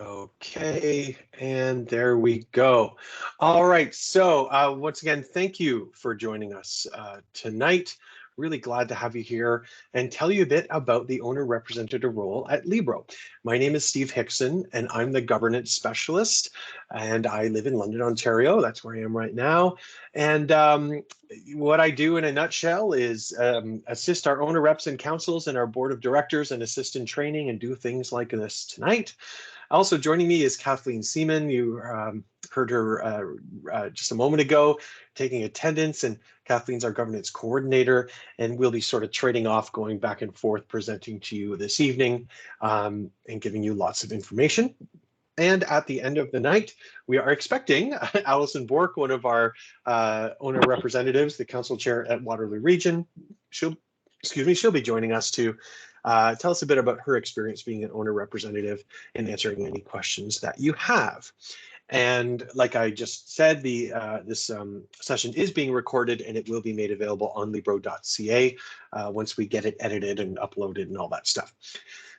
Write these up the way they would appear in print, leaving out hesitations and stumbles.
Okay, and there we go. All right, so once again, thank you for joining us tonight. Really glad to have you here and tell you a bit about the owner representative role at Libro. My name is Steve Hickson, and I'm the governance specialist, and I live in London, Ontario. That's where I am right now. And what I do in a nutshell is assist our owner reps and councils and our board of directors and assist in training and do things like this tonight. Also joining me is Kathleen Seaman. You heard her just a moment ago taking attendance, and Kathleen's our governance coordinator, and we'll be sort of trading off, going back and forth, presenting to you this evening and giving you lots of information. And at the end of the night, we are expecting Alison Bork, one of our owner representatives, the council chair at Waterloo Region. She'll be joining us to tell us a bit about her experience being an owner representative and answering any questions that you have. And like I just said, this session is being recorded and it will be made available on libro.ca once we get it edited and uploaded and all that stuff.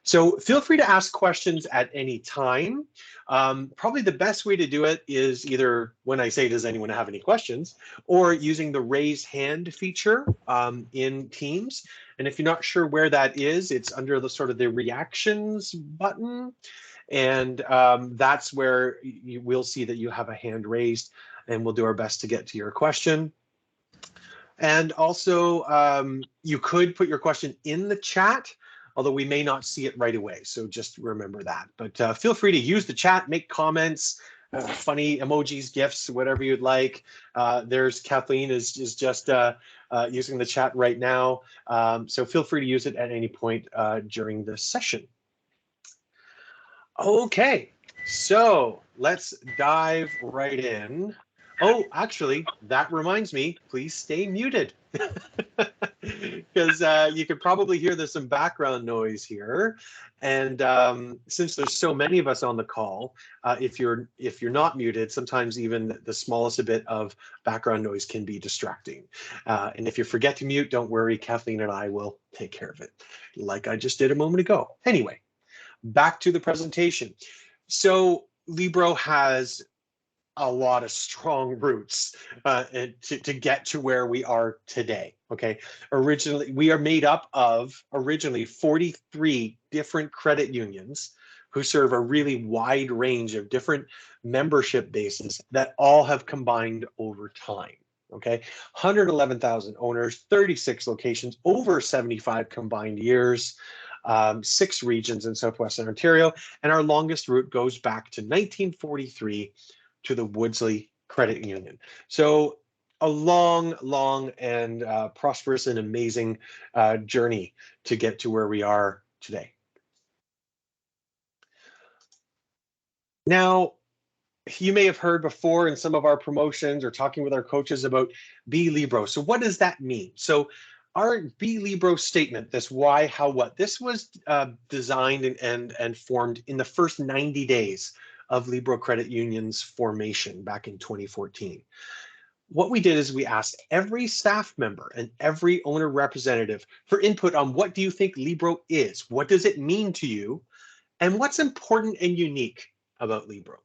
So feel free to ask questions at any time. Probably the best way to do it is either when I say, does anyone have any questions, or using the raise hand feature in Teams. And if you're not sure where that is, it's under the sort of the reactions button. And that's where you will see that you have a hand raised, and we'll do our best to get to your question. And also, you could put your question in the chat, although we may not see it right away. So just remember that. But feel free to use the chat, make comments, funny emojis, GIFs, whatever you'd like. There's Kathleen is just using the chat right now. So feel free to use it at any point during the session. Okay, so let's dive right in. Oh, actually, that reminds me, please stay muted. Because you could probably hear there's some background noise here. And since there's so many of us on the call, if you're not muted, sometimes even the smallest bit of background noise can be distracting. And if you forget to mute, don't worry, Kathleen and I will take care of it, like I just did a moment ago. Anyway, back to the presentation. So Libro has a lot of strong roots to get to where we are today. Okay, originally we are made up of 43 different credit unions who serve a really wide range of different membership bases that all have combined over time. Okay, 111,000 owners, 36 locations, over 75 combined years. 6 regions in southwestern Ontario, and our longest route goes back to 1943 to the Woodsley Credit Union. So a long and prosperous and amazing journey to get to where we are today. Now, you may have heard before in some of our promotions or talking with our coaches about Be Libro. So what does that mean? So our Be Libro statement, this why, how, what, this was designed and formed in the first 90 days of Libro Credit Union's formation back in 2014. What we did is we asked every staff member and every owner representative for input on what do you think Libro is? What does it mean to you? And what's important and unique about Libro?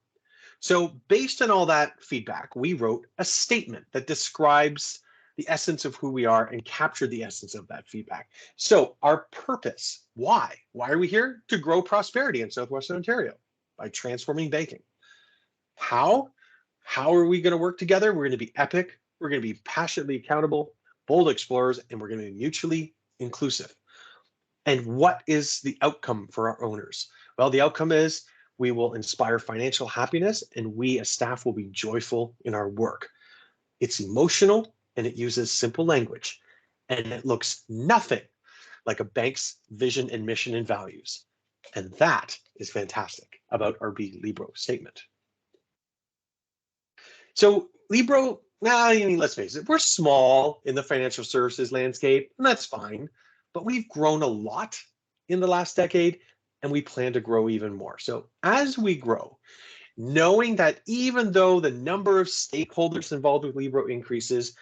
So based on all that feedback, we wrote a statement that describes the essence of who we are and captured the essence of that feedback. So our purpose, why? Why are we here? To grow prosperity in Southwestern Ontario by transforming banking. How? How are we going to work together? We're going to be epic. We're going to be passionately accountable, bold explorers, and we're going to be mutually inclusive. And what is the outcome for our owners? Well, the outcome is we will inspire financial happiness, and we as staff will be joyful in our work. It's emotional, and it uses simple language, and it looks nothing like a bank's vision and mission and values. And that is fantastic about our Be Libro statement. So Libro, let's face it, we're small in the financial services landscape, and that's fine, but we've grown a lot in the last decade, and we plan to grow even more. So as we grow, knowing that even though the number of stakeholders involved with Libro increases,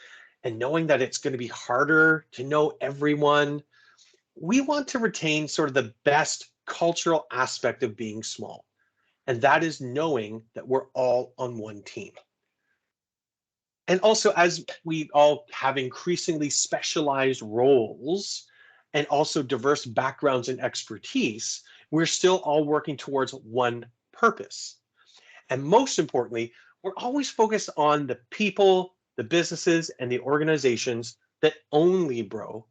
and knowing that it's going to be harder to know everyone, we want to retain sort of the best cultural aspect of being small. And that is knowing that we're all on one team. And also, as we all have increasingly specialized roles and also diverse backgrounds and expertise, we're still all working towards one purpose. And most importantly, we're always focused on the people, the businesses, and the organizations that own Libro,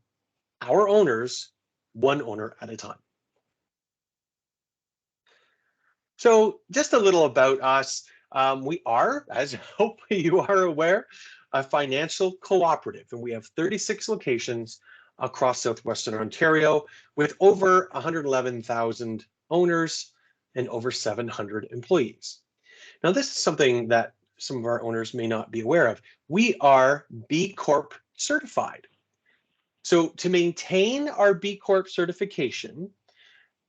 our owners, one owner at a time. So just a little about us. We are, as hopefully you are aware, a financial cooperative, and we have 36 locations across southwestern Ontario with over 111,000 owners and over 700 employees. Now, this is something that some of our owners may not be aware of. We are B Corp certified. So to maintain our B Corp certification,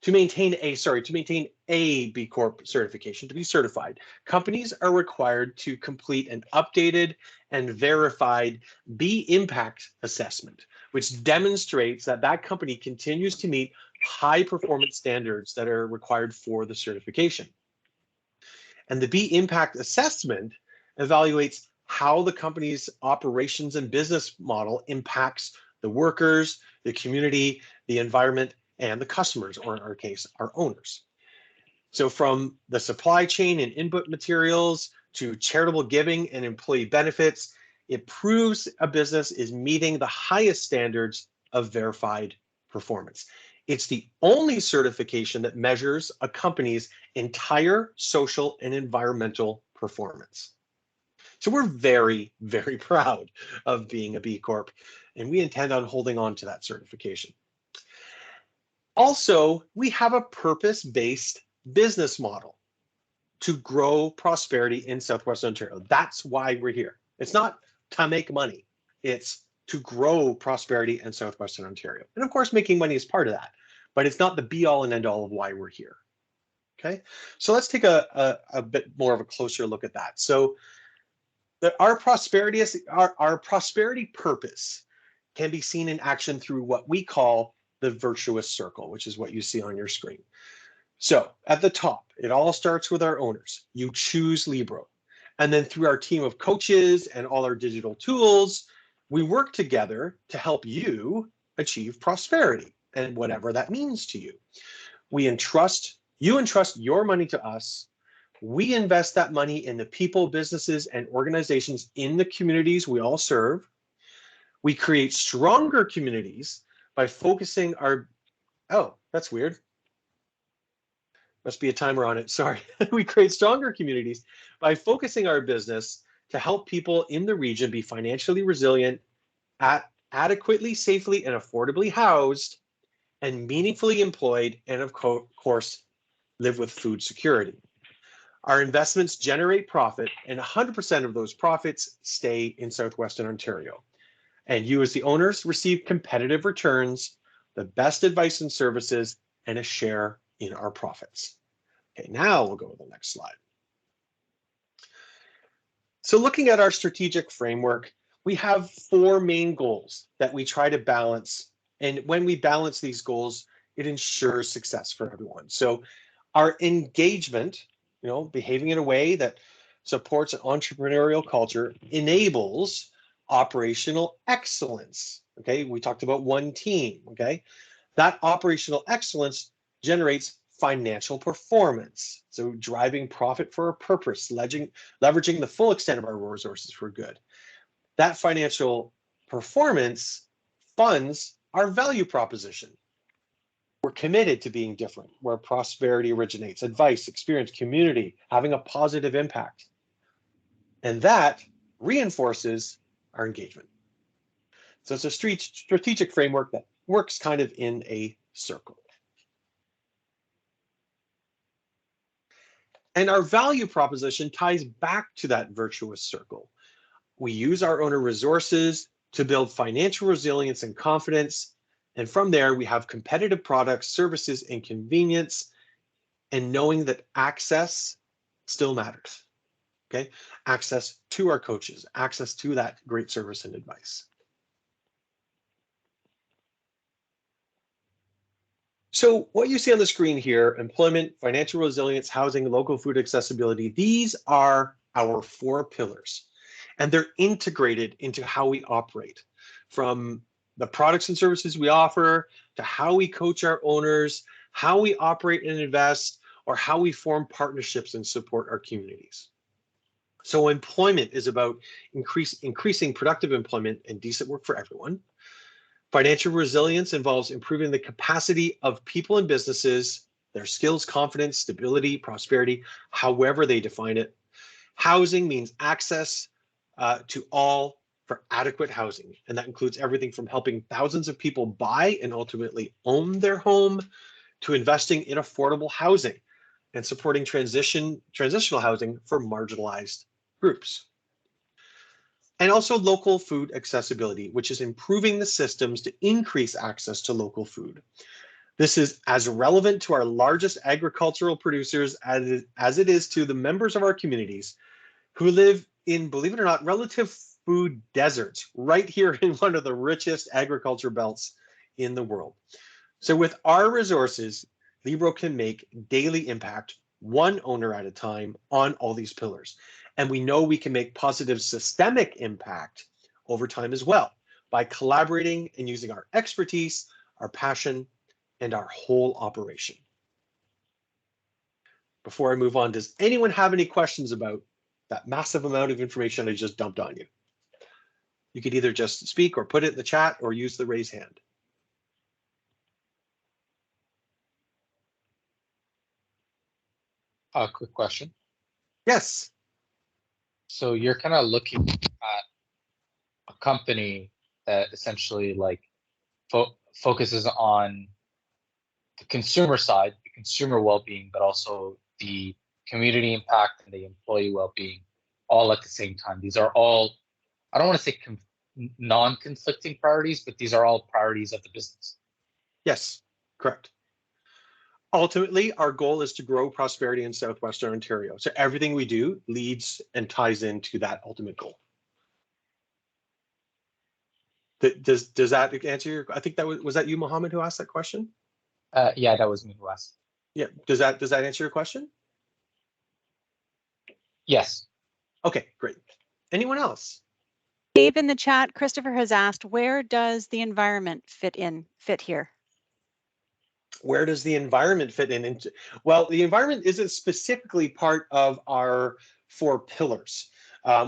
to maintain a B Corp certification, to be certified, companies are required to complete an updated and verified B Impact assessment, which demonstrates that that company continues to meet high performance standards that are required for the certification. And the B Impact assessment evaluates how the company's operations and business model impacts the workers, the community, the environment, and the customers, or in our case, our owners. So from the supply chain and input materials to charitable giving and employee benefits, it proves a business is meeting the highest standards of verified performance. It's the only certification that measures a company's entire social and environmental performance. So we're very, very proud of being a B Corp, and we intend on holding on to that certification. Also, we have a purpose-based business model to grow prosperity in Southwestern Ontario. That's why we're here. It's not to make money. It's to grow prosperity in Southwestern Ontario. And of course, making money is part of that, but it's not the be all and end all of why we're here. Okay, so let's take a bit more of a closer look at that. So our prosperity purpose can be seen in action through what we call the virtuous circle, which is what you see on your screen. So at the top, it all starts with our owners. You choose Libro. And then through our team of coaches and all our digital tools, we work together to help you achieve prosperity and whatever that means to you. You entrust your money to us. We invest that money in the people, businesses, and organizations in the communities we all serve. We create stronger communities by focusing our, oh, that's weird. Must be a timer on it, sorry. We create stronger communities by focusing our business to help people in the region be financially resilient, adequately, safely, and affordably housed, and meaningfully employed, and of course, live with food security. Our investments generate profit, and 100% of those profits stay in Southwestern Ontario. And you as the owners receive competitive returns, the best advice and services, and a share in our profits. Okay, now we'll go to the next slide. So looking at our strategic framework, we have 4 main goals that we try to balance. And when we balance these goals, it ensures success for everyone. So our engagement, behaving in a way that supports an entrepreneurial culture, enables operational excellence. Okay, we talked about one team. Okay, that operational excellence generates financial performance. So driving profit for a purpose, leveraging the full extent of our resources for good. That financial performance funds our value proposition. We're committed to being different, where prosperity originates, advice, experience, community, having a positive impact. And that reinforces our engagement. So it's a strategic framework that works kind of in a circle. And our value proposition ties back to that virtuous circle. We use our owner resources to build financial resilience and confidence. And from there, we have competitive products, services, and convenience, and knowing that access still matters. Okay, access to our coaches, access to that great service and advice. So what you see on the screen here, employment, financial resilience, housing, local food accessibility, these are our 4 pillars, and they're integrated into how we operate, from the products and services we offer to how we coach our owners, how we operate and invest, or how we form partnerships and support our communities. So employment is about increasing productive employment and decent work for everyone. Financial resilience involves improving the capacity of people and businesses, their skills, confidence, stability, prosperity, however they define it. Housing means access to all for adequate housing. And that includes everything from helping thousands of people buy and ultimately own their home to investing in affordable housing and supporting transitional housing for marginalized groups. And also local food accessibility, which is improving the systems to increase access to local food. This is as relevant to our largest agricultural producers as it is to the members of our communities who live in, believe it or not, relative food deserts right here in one of the richest agriculture belts in the world. So with our resources, Libro can make daily impact, one owner at a time, on all these pillars. And we know we can make positive systemic impact over time as well by collaborating and using our expertise, our passion, and our whole operation. Before I move on, does anyone have any questions about that massive amount of information I just dumped on you? You could either just speak or put it in the chat or use the raise hand. A quick question. Yes. So you're kind of looking at a company that essentially like focuses on the consumer side, the consumer well-being, but also the community impact and the employee well-being all at the same time. These are all, I don't want to say non-conflicting priorities, but these are all priorities of the business. Yes, correct. Ultimately, our goal is to grow prosperity in Southwestern Ontario. So everything we do leads and ties into that ultimate goal. Does that answer your? I think that was that you, Mohammed, who asked that question? Yeah, that was me who asked. Yeah. Does that answer your question? Yes. Okay, great. Anyone else? Dave, in the chat, Christopher has asked, where does the environment fit here? Where does the environment fit in? Well, the environment isn't specifically part of our 4 pillars,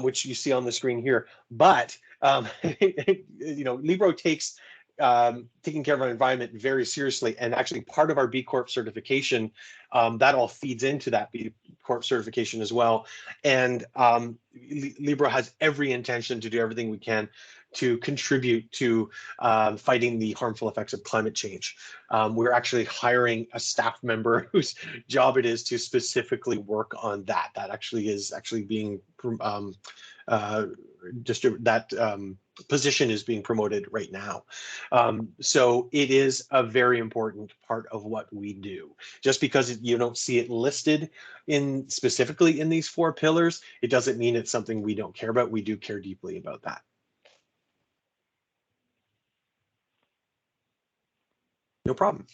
which you see on the screen here. But you know, Libro takes taking care of our environment very seriously, and actually part of our B Corp certification, that all feeds into that B Corp certification as well. And Libro has every intention to do everything we can to contribute to fighting the harmful effects of climate change. We're actually hiring a staff member whose job it is to specifically work on that. That actually is being position is being promoted right now. So it is a very important part of what we do. Just because you don't see it listed in specifically in these 4 pillars, it doesn't mean it's something we don't care about. We do care deeply about that. No problem.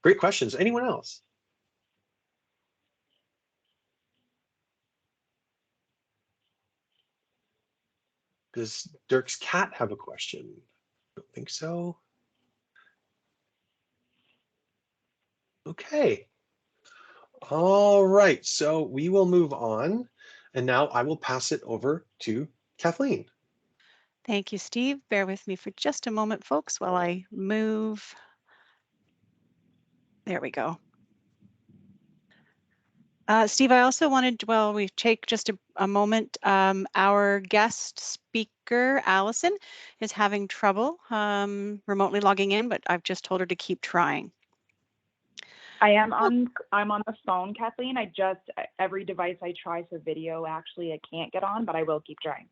Great questions. Anyone else? Does Dirk's cat have a question? I don't think so. Okay. All right, so we will move on. And now I will pass it over to Kathleen. Thank you, Steve. Bear with me for just a moment, folks, while I move. There we go. Steve, I also wanted, well, we take just a moment. Our guest speaker, Allison, is having trouble remotely logging in, but I've just told her to keep trying. I'm on the phone, Kathleen. Every device I try for video, actually, I can't get on, but I will keep trying.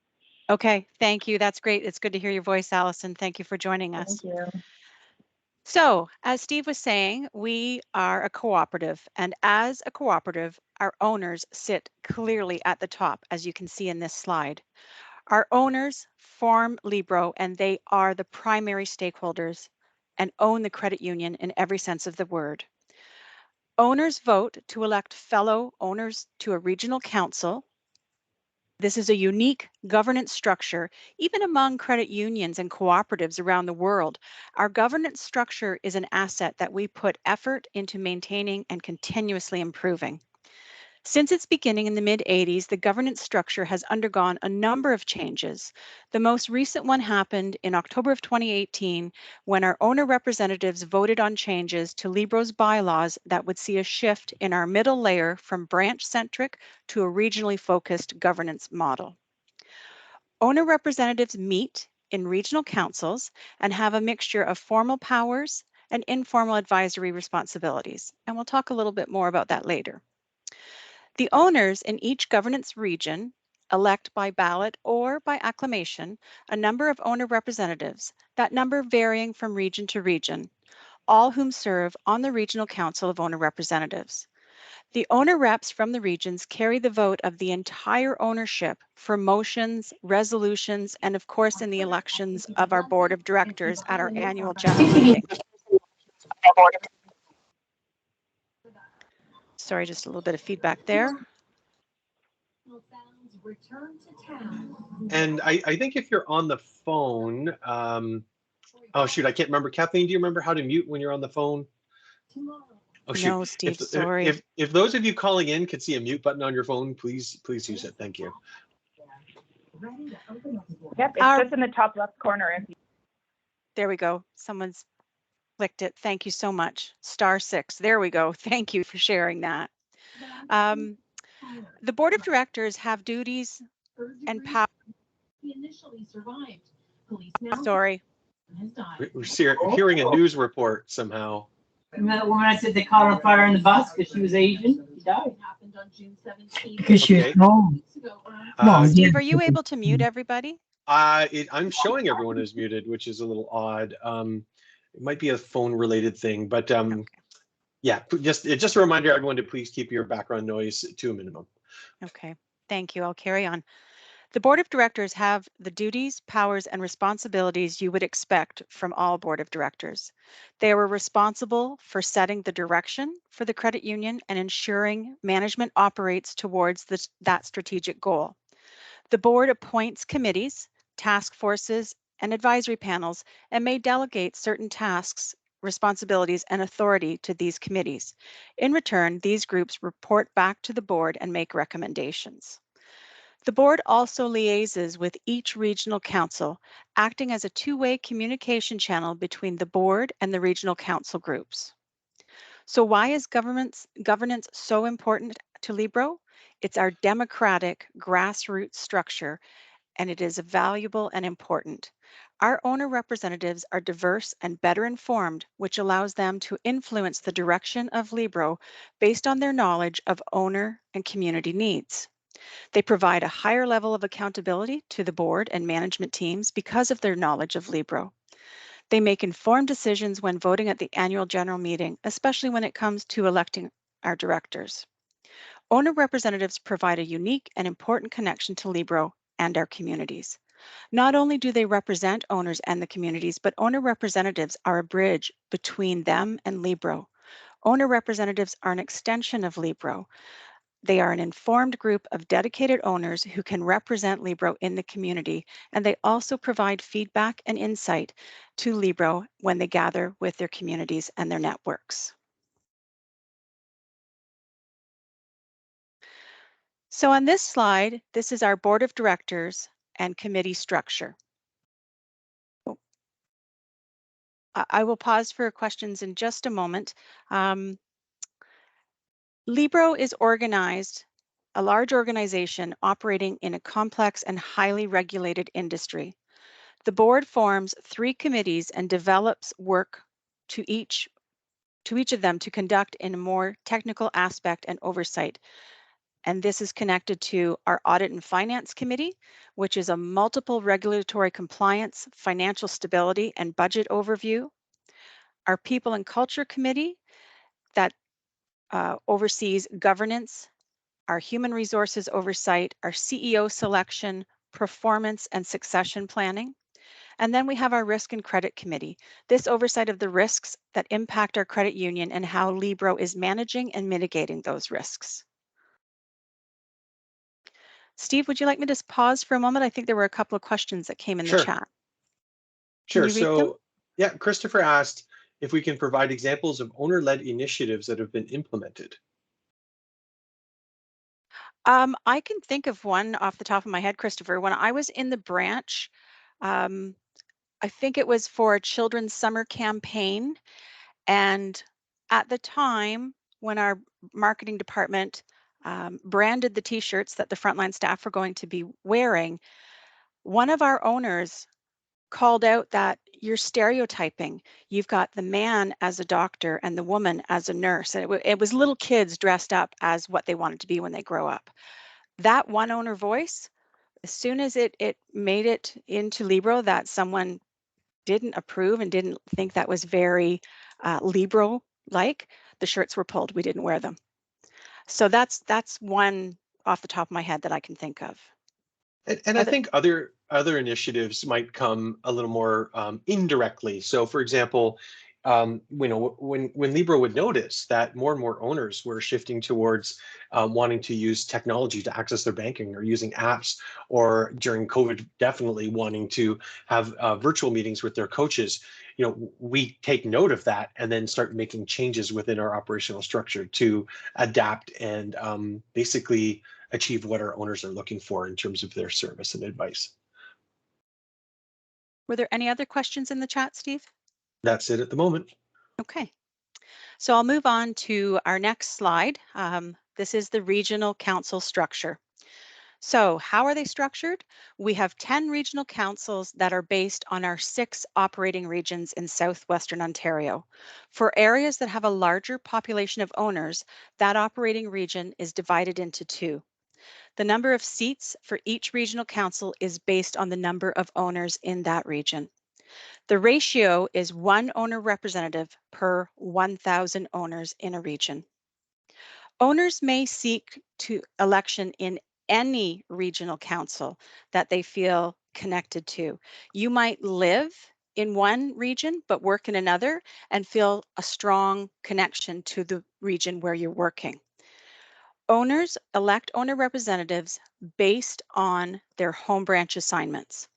Okay, thank you. That's great. It's good to hear your voice, Allison. Thank you for joining us. Thank you. So, as Steve was saying, we are a cooperative, and as a cooperative, our owners sit clearly at the top, as you can see in this slide. Our owners form Libro, and they are the primary stakeholders and own the credit union in every sense of the word. Owners vote to elect fellow owners to a regional council. This is a unique governance structure, even among credit unions and cooperatives around the world. Our governance structure is an asset that we put effort into maintaining and continuously improving. Since its beginning in the mid-80s, the governance structure has undergone a number of changes. The most recent one happened in October of 2018 when our owner representatives voted on changes to Libro's bylaws that would see a shift in our middle layer from branch-centric to a regionally focused governance model. Owner representatives meet in regional councils and have a mixture of formal powers and informal advisory responsibilities. And we'll talk a little bit more about that later. The owners in each governance region elect by ballot or by acclamation a number of owner representatives, that number varying from region to region, all whom serve on the Regional Council of Owner Representatives. The owner reps from the regions carry the vote of the entire ownership for motions, resolutions, and of course in the elections of our board of directors at our annual general meeting. Sorry, just a little bit of feedback there. And I think if you're on the phone, oh shoot, I can't remember. Kathleen, do you remember how to mute when you're on the phone? Oh shoot. No, Steve, sorry. If those of you calling in could see a mute button on your phone, please use it. Thank you. Yep, it's just in the top left corner. There we go. Someone's clicked it. Thank you so much. *6. There we go. Thank you for sharing that. The board of directors have duties and power. Sorry. We're hearing a news report somehow. Remember that woman I said they caught on fire in the bus because she was Asian? She died. Because she was home. Steve, are you able to mute everybody? I'm showing everyone is muted, which is a little odd. It might be a phone related thing, but okay. Yeah, just a reminder, everyone, to please keep your background noise to a minimum. Okay, thank you. I'll carry on. The board of directors have the duties, powers, and responsibilities you would expect from all board of directors. They were responsible for setting the direction for the credit union and ensuring management operates towards that strategic goal. The board appoints committees, task forces, and advisory panels and may delegate certain tasks, responsibilities, and authority to these committees. In return, these groups report back to the board and make recommendations. The board also liaises with each regional council, acting as a two-way communication channel between the board and the regional council groups. So why is governance so important to Libro? It's our democratic grassroots structure, and it is valuable and important. Our owner representatives are diverse and better informed, which allows them to influence the direction of Libro based on their knowledge of owner and community needs. They provide a higher level of accountability to the board and management teams because of their knowledge of Libro. They make informed decisions when voting at the annual general meeting, especially when it comes to electing our directors. Owner representatives provide a unique and important connection to Libro and our communities. Not only do they represent owners and the communities, but owner representatives are a bridge between them and Libro. Owner representatives are an extension of Libro. They are an informed group of dedicated owners who can represent Libro in the community, and they also provide feedback and insight to Libro when they gather with their communities and their networks. So on this slide, this is our board of directors and committee structure. I will pause for questions in just a moment. Libro is organized, a large organization operating in a complex and highly regulated industry. The board forms 3 committees and develops work to each of them to conduct in a more technical aspect and oversight. And this is connected to our Audit and Finance Committee, which is a multiple regulatory compliance, financial stability, and budget overview. Our People and Culture Committee that oversees governance, our human resources oversight, our CEO selection, performance, and succession planning. And then we have our risk and credit committee. This oversight of the risks that impact our credit union and how Libro is managing and mitigating those risks. Steve, would you like me to just pause for a moment? I think there were a couple of questions that came in the chat. Sure. you read them? So, yeah, Christopher asked if we can provide examples of owner-led initiatives that have been implemented. I can think of one off the top of my head, Christopher. When I was in the branch, I think it was for a children's summer campaign. And at the time, when our marketing department branded the t-shirts that the frontline staff were going to be wearing, one of our owners called out that you're stereotyping. You've got the man as a doctor and the woman as a nurse. And it was little kids dressed up as what they wanted to be when they grow up. That one owner voice, as soon as it made it into Libro that someone didn't approve and didn't think that was very Libro-like, the shirts were pulled. We didn't wear them. So that's one off the top of my head that I can think of. And I think other initiatives might come a little more indirectly. So, for example, when Libro would notice that more and more owners were shifting towards wanting to use technology to access their banking or using apps, or during COVID, definitely wanting to have virtual meetings with their coaches, we take note of that and then start making changes within our operational structure to adapt and basically achieve what our owners are looking for in terms of their service and advice. Were there any other questions in the chat, Steve? That's it at the moment. Okay. So I'll move on to our next slide. This is the regional council structure. So how are they structured? We have 10 regional councils that are based on our 6 operating regions in southwestern Ontario. For areas that have a larger population of owners, that operating region is divided into 2. The number of seats for each regional council is based on the number of owners in that region. The ratio is 1 owner representative per 1,000 owners in a region. Owners may seek to election in any regional council that they feel connected to. You might live in one region but work in another and feel a strong connection to the region where you're working. Owners elect owner representatives based on their home branch assignments.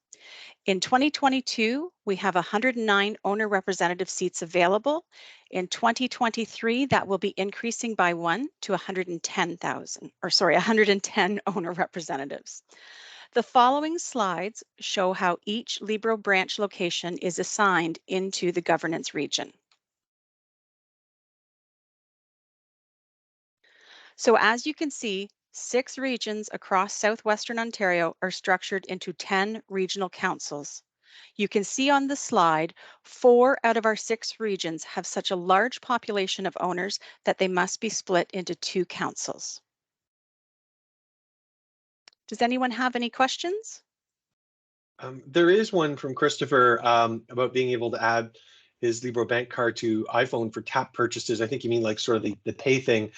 In 2022, we have 109 owner representative seats available. In 2023, that will be increasing by 1 to 110 owner representatives. The following slides show how each Libro branch location is assigned into the governance region. So as you can see, 6 regions across southwestern Ontario are structured into 10 regional councils. You can see on the slide, 4 out of our 6 regions have such a large population of owners that they must be split into 2 councils. Does anyone have any questions? There is one from Christopher about being able to add his Libro bank card to iPhone for tap purchases. I think you mean like sort of the pay thing.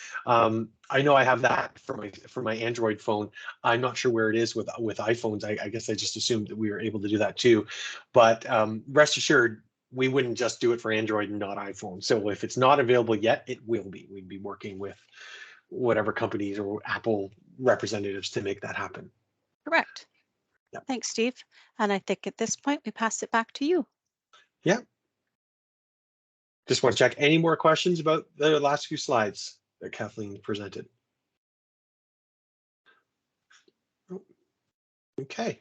I know I have that for my Android phone. I'm not sure where it is with iPhones. I guess I just assumed that we were able to do that too. But rest assured, we wouldn't just do it for Android and not iPhone. So if it's not available yet, it will be. We'd be working with whatever companies or Apple representatives to make that happen. Correct. Yep. Thanks, Steve. And I think at this point, we pass it back to you. Yeah. Just want to check any more questions about the last few slides that Kathleen presented. Okay.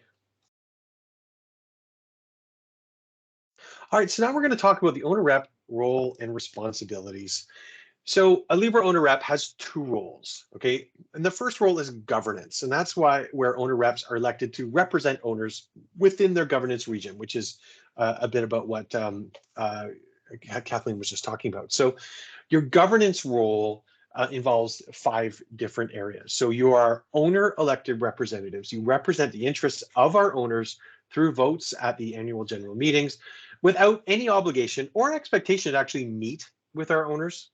All right, so now we're going to talk about the owner rep role and responsibilities. So a Libro owner rep has 2 roles, okay? And the first role is governance, and that's where owner reps are elected to represent owners within their governance region, which is a bit about what Kathleen was just talking about. So your governance role involves 5 different areas. So you are owner elected representatives. You represent the interests of our owners through votes at the annual general meetings without any obligation or expectation to actually meet with our owners.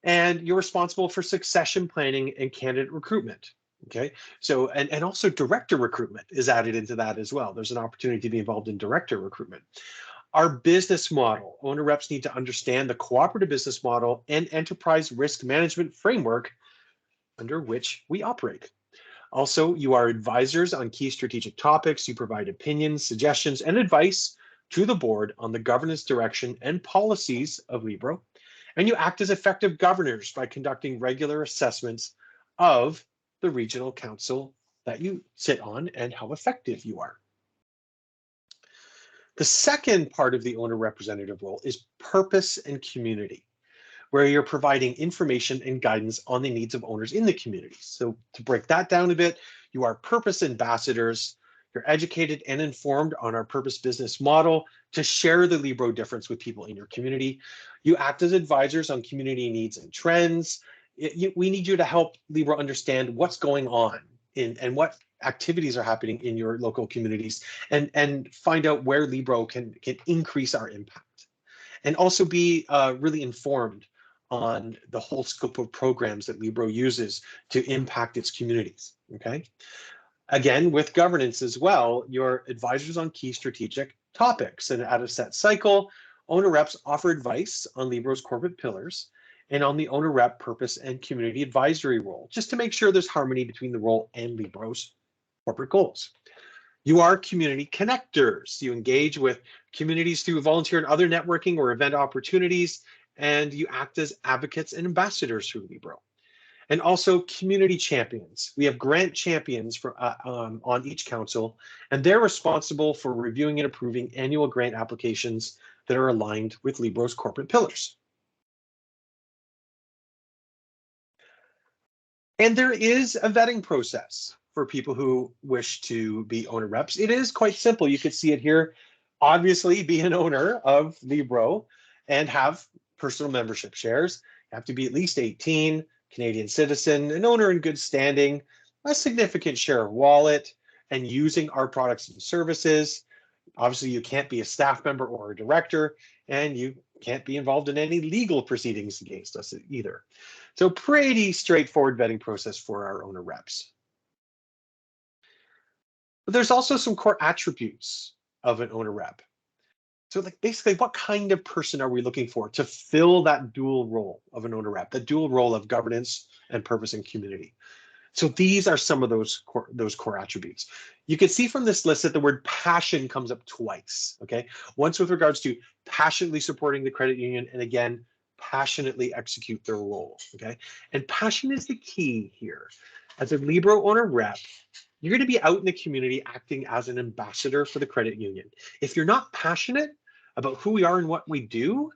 And you're responsible for succession planning and candidate recruitment. Okay, so and also director recruitment is added into that as well. There's an opportunity to be involved in director recruitment. Our business model, owner reps need to understand the cooperative business model and enterprise risk management framework under which we operate. Also, you are advisors on key strategic topics. You provide opinions, suggestions, and advice to the board on the governance direction and policies of Libro. And you act as effective governors by conducting regular assessments of the regional council that you sit on and how effective you are. The second part of the owner representative role is purpose and community, where you're providing information and guidance on the needs of owners in the community. So to break that down a bit, you are purpose ambassadors. You're educated and informed on our purpose business model to share the Libro difference with people in your community. You act as advisors on community needs and trends. We need you to help Libro understand what's going on and what activities are happening in your local communities, and find out where Libro can increase our impact, and also be really informed on the whole scope of programs that Libro uses to impact its communities. Okay. Again, with governance as well, you're advisors on key strategic topics, and at a set cycle, owner reps offer advice on Libro's corporate pillars and on the owner rep purpose and community advisory role, just to make sure there's harmony between the role and Libro's corporate goals. You are community connectors. You engage with communities through volunteer and other networking or event opportunities, and you act as advocates and ambassadors through Libro. And also community champions. We have grant champions for, on each council, and they're responsible for reviewing and approving annual grant applications that are aligned with Libro's corporate pillars. And there is a vetting process for people who wish to be owner reps. It is quite simple. You could see it here. Obviously, be an owner of Libro and have personal membership shares. You have to be at least 18, Canadian citizen, an owner in good standing, a significant share of wallet, and using our products and services. Obviously, you can't be a staff member or a director, and you can't be involved in any legal proceedings against us either. So pretty straightforward vetting process for our owner reps. But there's also some core attributes of an owner rep. So like basically, what kind of person are we looking for to fill that dual role of an owner rep, the dual role of governance and purpose and community? So these are some of those core attributes. You can see from this list that the word passion comes up twice, okay? Once with regards to passionately supporting the credit union, and again, passionately execute their role, okay? And passion is the key here. As a Libro owner rep, you're going to be out in the community acting as an ambassador for the credit union. If you're not passionate about who we are and what we do,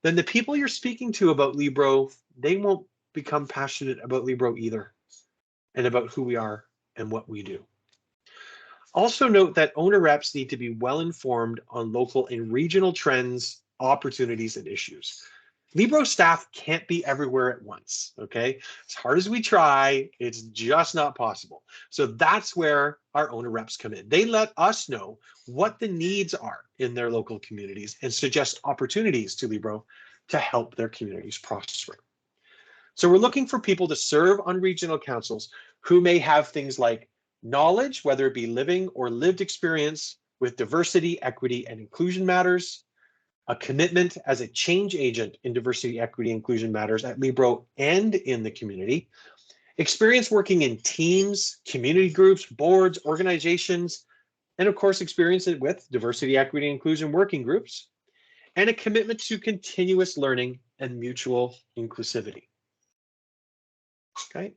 then the people you're speaking to about Libro, they won't become passionate about Libro either, and about who we are and what we do. Also note that owner reps need to be well informed on local and regional trends, opportunities, and issues. Libro staff can't be everywhere at once, okay? As hard as we try, it's just not possible. So that's where our owner reps come in. They let us know what the needs are in their local communities and suggest opportunities to Libro to help their communities prosper. So we're looking for people to serve on regional councils who may have things like knowledge, whether it be living or lived experience with diversity, equity, and inclusion matters, a commitment as a change agent in diversity, equity, inclusion matters at Libro and in the community, experience working in teams, community groups, boards, organizations, and of course, experience it with diversity, equity, inclusion working groups, and a commitment to continuous learning and mutual inclusivity. Okay.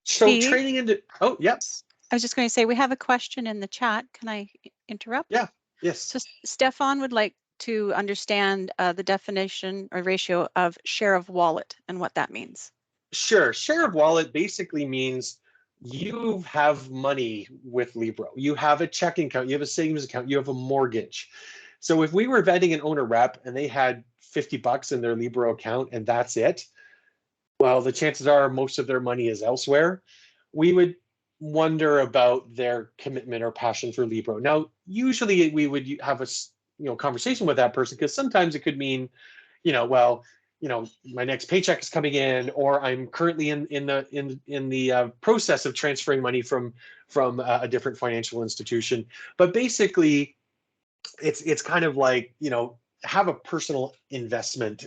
So Steve? training into, oh, yes. I was just going to say, we have a question in the chat. Can I interrupt? Yeah, yes. So Stefan would like to understand the definition or ratio of share of wallet and what that means. Sure. Share of wallet basically means you have money with Libro. You have a checking account, you have a savings account, you have a mortgage. So if we were vetting an owner rep and they had $50 in their Libro account and that's it, well, the chances are most of their money is elsewhere. We would wonder about their commitment or passion for Libro. Now, usually we would have a conversation with that person, because sometimes it could mean, well, my next paycheck is coming in, or I'm currently in the process of transferring money from a different financial institution. But basically, it's kind of like, have a personal investment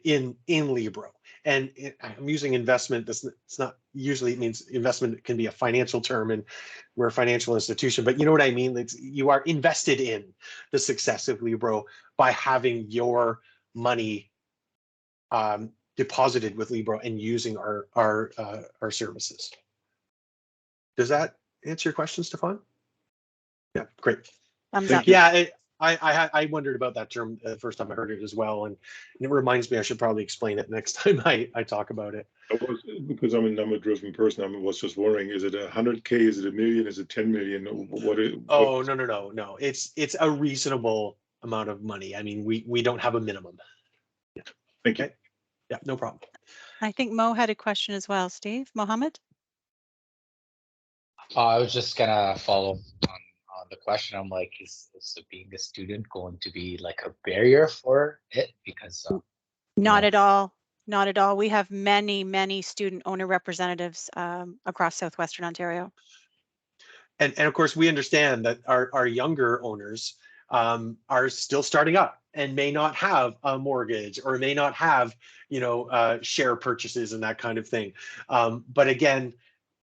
in Libro. And I'm using investment. It's not usually, it means investment can be a financial term, and we're a financial institution, but you know what I mean? You are invested in the success of Libro by having your money deposited with Libro and using our services. Does that answer your question, Stefan? Yeah, great. Thumbs up. Yeah, I wondered about that term the first time I heard it as well, and it reminds me I should probably explain it next time I talk about it. Because I'm a number-driven person, I was just wondering: is it 100K? Is it 1 million? Is it 10 million? Oh, no. It's a reasonable amount of money. I mean, we don't have a minimum. Yeah. Thank you. Okay. Yeah, no problem. I think Mo had a question as well. Steve, Mohammed? I was just gonna follow on the question. I'm like, is being a student going to be like a barrier for it? Because Not at all. Not at all. We have many student owner representatives across Southwestern Ontario. And of course, we understand that our younger owners are still starting up and may not have a mortgage, or may not have, share purchases and that kind of thing. But again,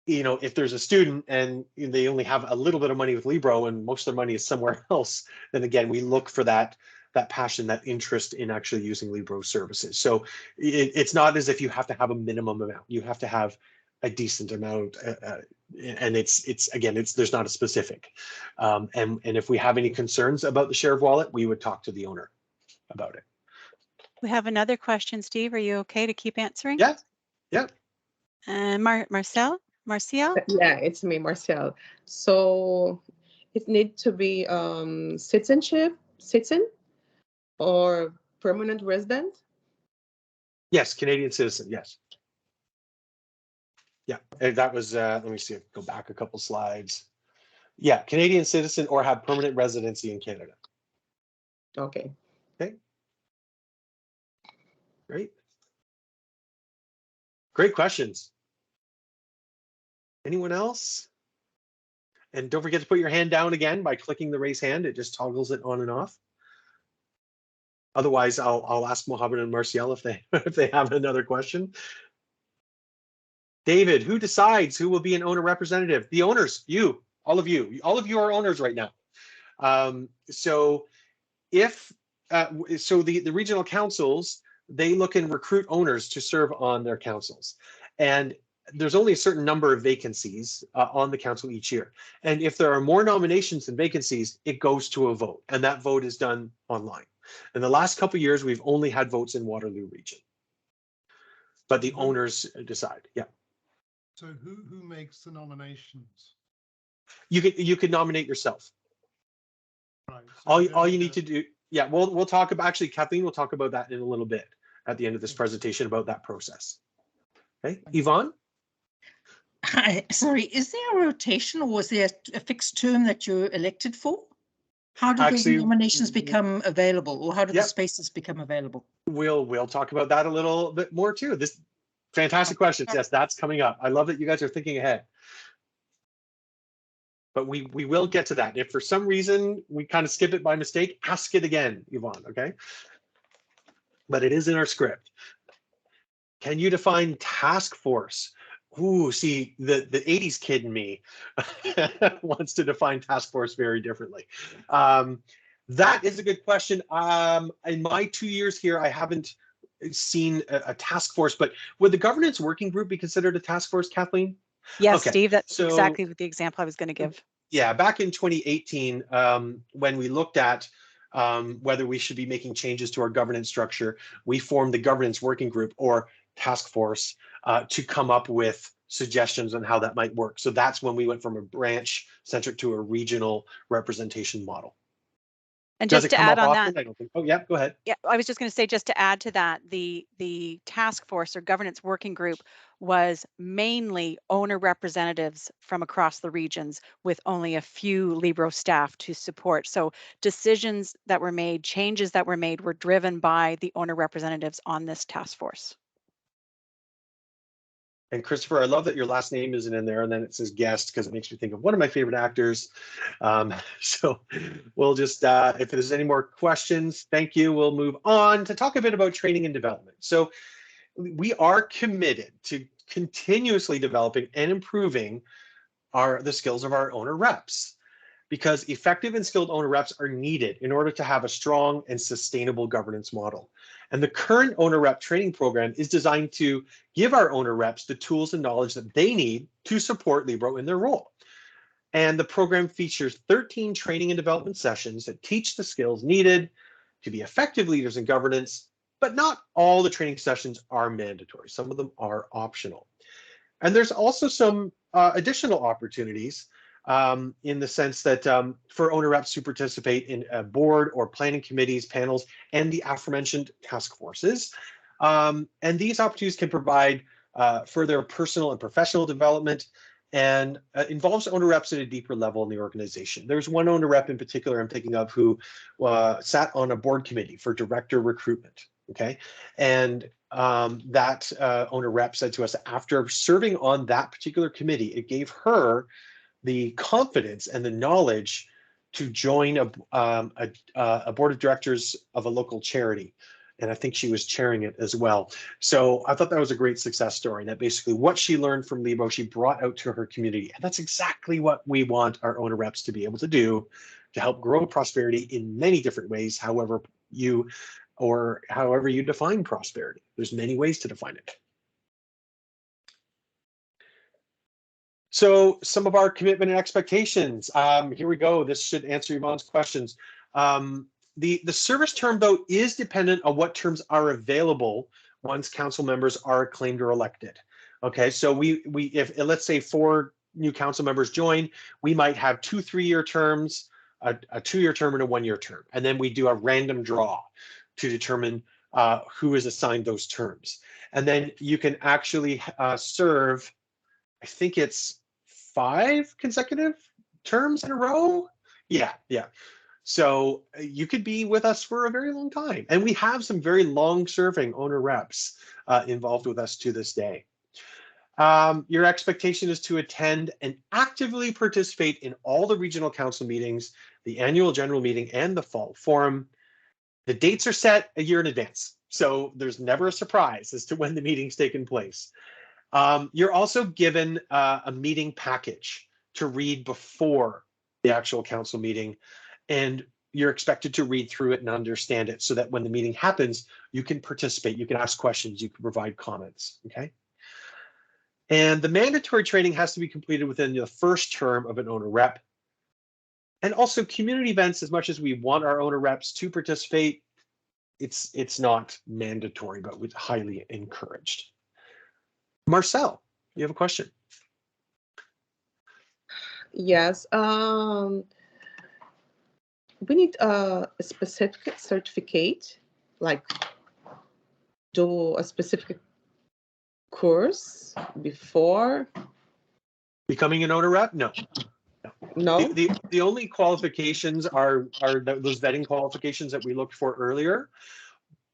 if there's a student and they only have a little bit of money with Libro and most of their money is somewhere else, then again, we look for that passion, that interest in actually using Libro services. So it's not as if you have to have a minimum amount. You have to have a decent amount, and there's not a specific. And if we have any concerns about the share of wallet, we would talk to the owner about it. We have another question, Steve. Are you okay to keep answering? Yeah. And Marcel? Yeah, it's me, Marcel. So it needs to be citizen or permanent resident? Yes, Canadian citizen, yes. Yeah, and that was, let me see, go back a couple slides. Yeah, Canadian citizen or have permanent residency in Canada. Okay. Okay. Great questions. Anyone else? And don't forget to put your hand down again by clicking the raise hand. It just toggles it on and off. Otherwise, I'll ask Mohammed and Marcial if they have another question. David, who decides who will be an owner representative? The owners, all of you are owners right now. So the regional councils, they look and recruit owners to serve on their councils. And there's only a certain number of vacancies on the council each year. And if there are more nominations than vacancies, it goes to a vote, and that vote is done online. In the last couple of years, we've only had votes in Waterloo region, but the owners decide. Yeah. So who makes the nominations? You could nominate yourself. Right. So All you need to do. Yeah. We'll talk about, actually, Kathleen will talk about that in a little bit at the end of this presentation about that process. Okay, Yvonne. Hi, sorry, is there a rotation, or was there a fixed term that you're elected for? How do those nominations become available, or how do the spaces become available? We'll talk about that a little bit more too. This fantastic questions. Yes, that's coming up. I love that you guys are thinking ahead. But we will get to that. If for some reason we kind of skip it by mistake, ask it again, Yvonne, okay? But it is in our script. Can you define task force? Ooh, see, the 80s kid in me wants to define task force very differently. That is a good question. In my 2 years here, I haven't seen a task force, but would the governance working group be considered a task force, Kathleen? Yes, Okay, Steve, that's exactly the example I was going to give. Yeah, back in 2018, when we looked at whether we should be making changes to our governance structure, we formed the governance working group, or task force, to come up with suggestions on how that might work. So that's when we went from a branch centric to a regional representation model. And Does just it to come add up on often? that, I don't think. Oh, yeah, go ahead. yeah, I was just going to say, just to add to that, the task force or governance working group was mainly owner representatives from across the regions, with only a few Libro staff to support. So decisions that were made, changes that were made, were driven by the owner representatives on this task force. And Christopher, I love that your last name isn't in there and then it says guest, because it makes me think of one of my favorite actors. So we'll just, if there's any more questions, thank you. We'll move on to talk a bit about training and development. So we are committed to continuously developing and improving the skills of our owner reps, because effective and skilled owner reps are needed in order to have a strong and sustainable governance model. And the current owner rep training program is designed to give our owner reps the tools and knowledge that they need to support Libro in their role. And the program features 13 training and development sessions that teach the skills needed to be effective leaders in governance, but not all the training sessions are mandatory. Some of them are optional. And there's also some additional opportunities in the sense that for owner reps to participate in a board or planning committees, panels, and the aforementioned task forces. And these opportunities can provide further personal and professional development, and involves owner reps at a deeper level in the organization. There's one owner rep in particular I'm thinking of who sat on a board committee for director recruitment. Okay, and that owner rep said to us, after serving on that particular committee, it gave her the confidence and the knowledge to join a board of directors of a local charity. And I think she was chairing it as well. So I thought that was a great success story, that basically what she learned from Libro, she brought out to her community. And that's exactly what we want our owner reps to be able to do, to help grow prosperity in many different ways, however you define prosperity. There's many ways to define it. So some of our commitment and expectations. Here we go. This should answer Yvonne's questions. The service term, though, is dependent on what terms are available once council members are acclaimed or elected. Okay, so if let's say 4 new council members join, we might have 2 3-year terms, a 2-year term, and a 1-year term, and then we do a random draw to determine who is assigned those terms. And then you can actually serve, I think it's 5 consecutive terms in a row. Yeah. So you could be with us for a very long time. And we have some very long-serving owner reps involved with us to this day. Your expectation is to attend and actively participate in all the regional council meetings, the annual general meeting, and the fall forum. The dates are set a year in advance, so there's never a surprise as to when the meeting's taking place. You're also given a meeting package to read before the actual council meeting, and you're expected to read through it and understand it so that when the meeting happens, you can participate, you can ask questions, you can provide comments, okay? And the mandatory training has to be completed within the first term of an owner rep. And also community events, as much as we want our owner reps to participate, it's not mandatory, but it's highly encouraged. Marcel, you have a question? Yes. We need a specific certificate, like do a specific course before becoming an owner rep? No. No. The only qualifications are those vetting qualifications that we looked for earlier,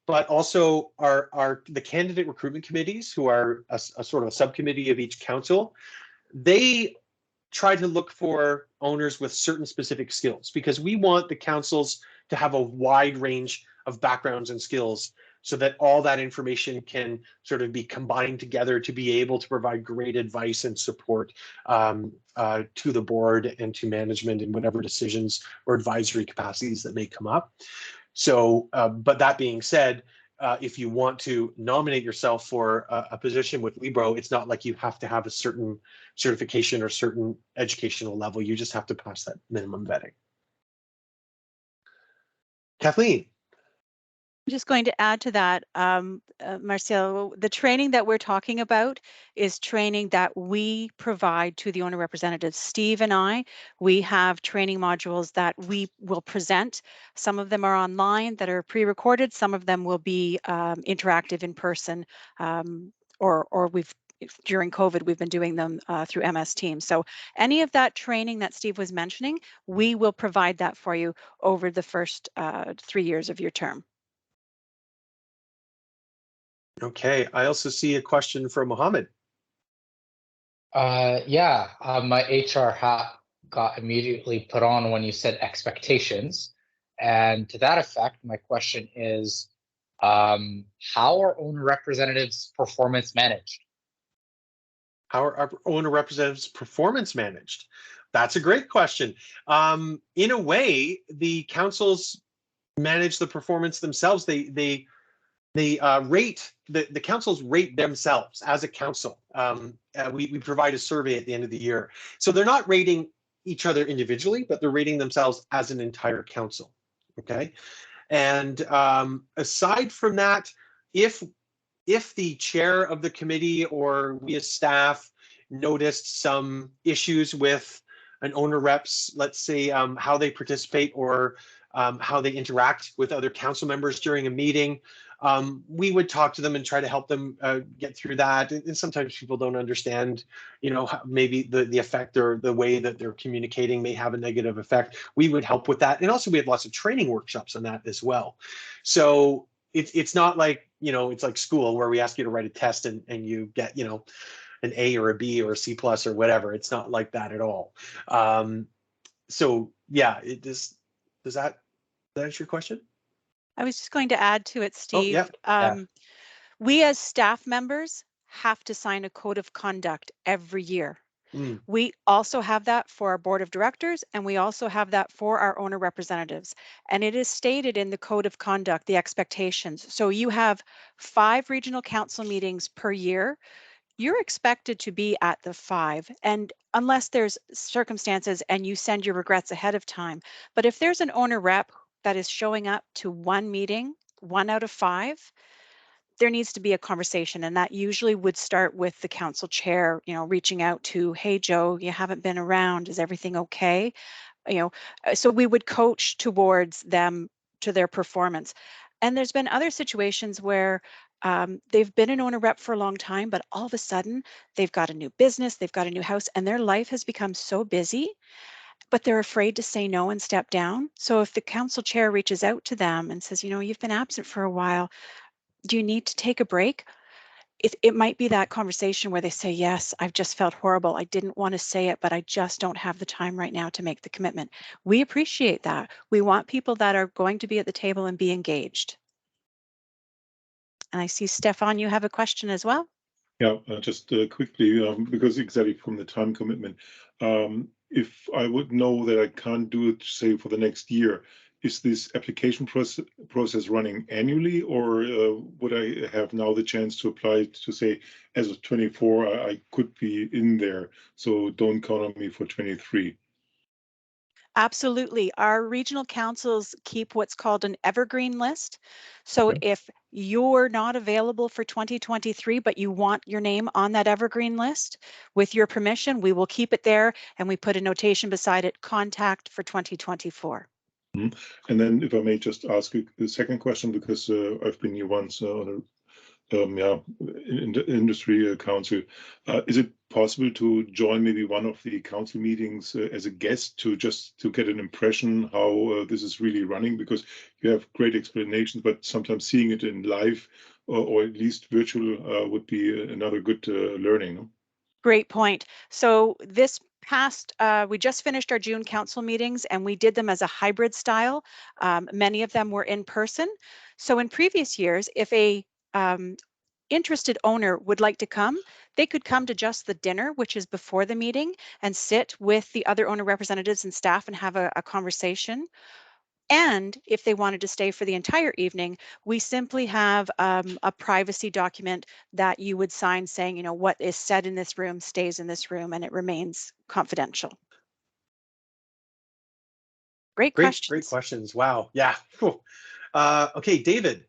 but also are the candidate recruitment committees, who are a sort of a subcommittee of each council. They try to look for owners with certain specific skills, because we want the councils to have a wide range of backgrounds and skills, so that all that information can sort of be combined together to be able to provide great advice and support to the board and to management in whatever decisions or advisory capacities that may come up. So, but that being said, if you want to nominate yourself for a position with Libro, it's not like you have to have a certain certification or certain educational level. You just have to pass that minimum vetting. Kathleen. Just going to add to that, Marcel, the training that we're talking about is training that we provide to the owner representatives. Steve and I, we have training modules that we will present. Some of them are online that are pre-recorded. Some of them will be interactive in person, or during COVID, we've been doing them through MS Teams. So any of that training that Steve was mentioning, we will provide that for you over the first 3 years of your term. Okay, I also see a question from Mohammed. Yeah, my HR hat got immediately put on when you said expectations. And to that effect, my question is, how are owner representatives' performance managed? How are our owner representatives' performance managed? That's a great question. In a way, the councils manage the performance themselves. They rate, the councils rate themselves as a council. We provide a survey at the end of the year. So they're not rating each other individually, but they're rating themselves as an entire council. Okay. And aside from that, if the chair of the committee or we as staff noticed some issues with an owner reps, let's say how they participate or how they interact with other council members during a meeting, we would talk to them and try to help them get through that. And sometimes people don't understand, you know, maybe the effect or the way that they're communicating may have a negative effect. We would help with that. And also we have lots of training workshops on that as well. So it's not like, you know, it's like school where we ask you to write a test and you get, you know, an A or a B or a C plus or whatever. It's not like that at all. So yeah, does that answer your question? I was just going to add to it, Steve. Oh, yeah. We as staff members have to sign a code of conduct every year. We also have that for our board of directors, and we also have that for our owner representatives. And it is stated in the code of conduct, the expectations. So you have 5 regional council meetings per year. You're expected to be at the 5, and unless there's circumstances and you send your regrets ahead of time. But if there's an owner rep that is showing up to 1 meeting, 1 out of 5, there needs to be a conversation, and that usually would start with the council chair, you know, reaching out to, hey, Joe, you haven't been around, is everything okay? You know, so we would coach towards them to their performance. And there's been other situations where they've been an owner rep for a long time, but all of a sudden they've got a new business, they've got a new house, and their life has become so busy, but they're afraid to say no and step down. So if the council chair reaches out to them and says, you know, you've been absent for a while, do you need to take a break? It might be that conversation where they say, yes, I've just felt horrible. I didn't want to say it, but I just don't have the time right now to make the commitment. We appreciate that. We want people that are going to be at the table and be engaged. And I see, Stefan, you have a question as well. Yeah, just quickly, because exactly from the time commitment, if I would know that I can't do it, say, for the next year, is this application process running annually, or would I have now the chance to apply to say, as of 24, I could be in there, so don't count on me for 23? Absolutely. Our regional councils keep what's called an evergreen list. So if you're not available for 2023, but you want your name on that evergreen list, with your permission, we will keep it there, and we put a notation beside it, contact for 2024. And then if I may just ask you the second question, because I've been here once on a in the industry council. Is it possible to join maybe one of the council meetings as a guest to get an impression how this is really running? Because you have great explanations, but sometimes seeing it in live or at least virtual would be another good learning. No? Great point. So this past, we just finished our June council meetings, and we did them as a hybrid style. Many of them were in person. So in previous years, if a interested owner would like to come, they could come to just the dinner, which is before the meeting, and sit with the other owner representatives and staff and have a conversation. And if they wanted to stay for the entire evening, we simply have a privacy document that you would sign saying, you know, what is said in this room stays in this room and it remains confidential. Great questions. Great questions. Wow. Yeah. Cool. Okay, David,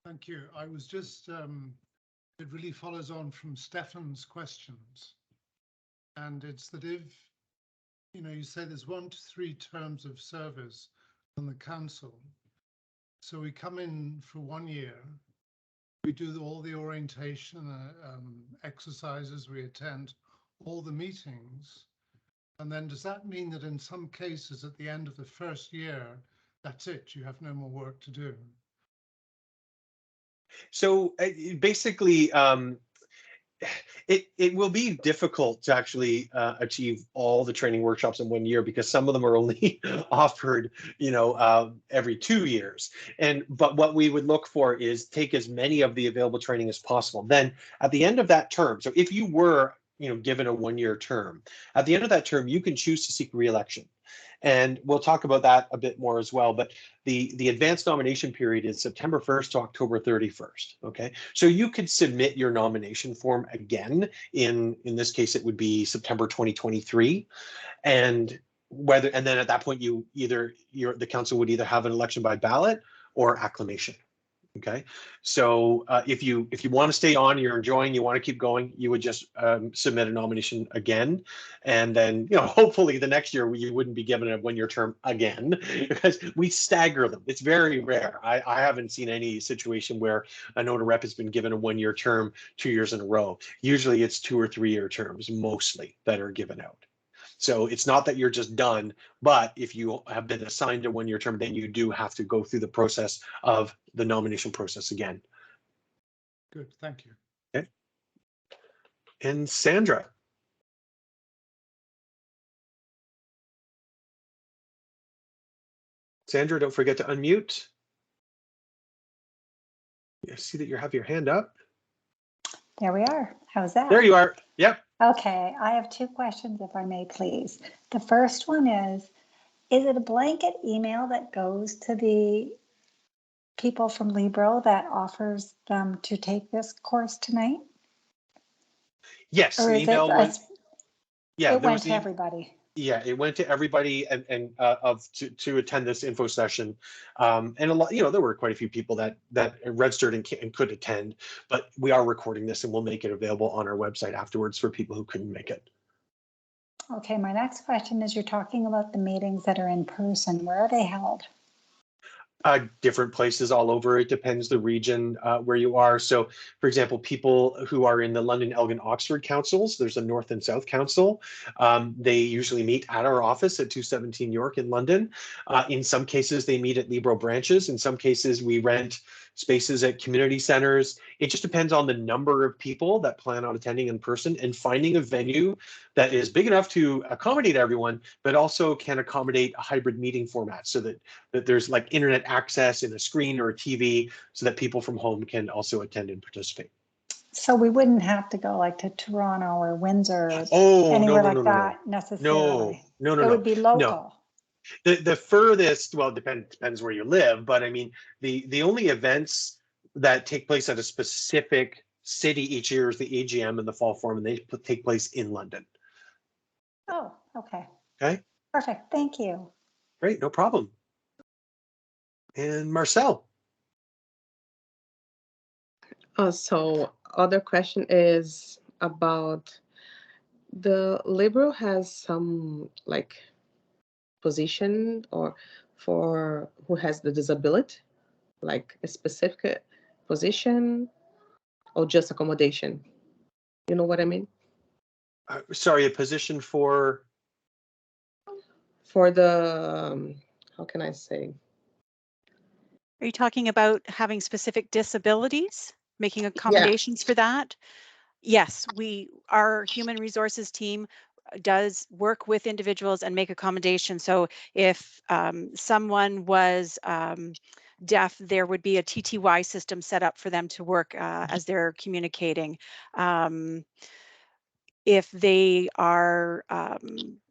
Thank you. I was just, it really follows on from Stefan's questions. And it's that if, you know, you say there's 1 to 3 terms of service on the council. So we come in for 1 year, we do all the orientation exercises, we attend all the meetings. And then does that mean that in some cases at the end of the first year, that's it, you have no more work to do? So basically, it will be difficult to actually achieve all the training workshops in 1 year because some of them are only offered, you know, every 2 years. But what we would look for is take as many of the available training as possible. Then at the end of that term, so if you were, you know, given a 1-year term, at the end of that term, you can choose to seek re-election. And we'll talk about that a bit more as well. But the advanced nomination period is September 1st to October 31st. Okay, so you could submit your nomination form again in this case it would be September 2023, and then at that point the council would either have an election by ballot or acclamation. Okay, so if you want to stay on, you're enjoying, you want to keep going, you would just submit a nomination again, and then, you know, hopefully the next year you wouldn't be given a 1-year term again because we stagger them. It's very rare. I haven't seen any situation where an owner rep has been given a 1-year term 2 years in a row. Usually it's 2 or 3 year terms mostly that are given out. So it's not that you're just done, but if you have been assigned a 1-year term, then you do have to go through the process of the nomination process again. Good, thank you. Okay. And Sandra. Sandra, don't forget to unmute. I see that you have your hand up. There we are. How's that? There you are. Yep. Okay, I have 2 questions, if I may, please. The first one is it a blanket email that goes to the people from Libro that offers them to take this course tonight? Yes, or the is email went. Yeah, it went to everybody. Yeah, it went to everybody and to attend this info session, and a lot, you know, there were quite a few people that registered and could attend, but we are recording this and we'll make it available on our website afterwards for people who couldn't make it. Okay, my next question is, you're talking about the meetings that are in person. Where are they held? Different places all over. It depends the region where you are. So, for example, people who are in the London, Elgin, Oxford councils, there's a North and South Council. They usually meet at our office at 217 York in London. In some cases, they meet at Libro branches. In some cases, we rent spaces at community centers. It just depends on the number of people that plan on attending in person and finding a venue that is big enough to accommodate everyone, but also can accommodate a hybrid meeting format so that there's like internet access in a screen or a TV so that people from home can also attend and participate. So we wouldn't have to go like to Toronto or Windsor, anywhere like that necessarily. No. It would be local. No. The furthest, well, depends where you live, but I mean, the only events that take place at a specific city each year is the AGM and the Fall Forum, and they take place in London. Oh, okay. Okay. Perfect. Thank you. Great, no problem. And Marcel. So other question is about the Libro has some like position or for who has the disability, like a specific position or just accommodation? You know what I mean? Sorry, a position for the, how can I say? Are you talking about having specific disabilities, making accommodations for that? Yes, our human resources team does work with individuals and make accommodations. So if someone was deaf, there would be a TTY system set up for them to work as they're communicating. If they are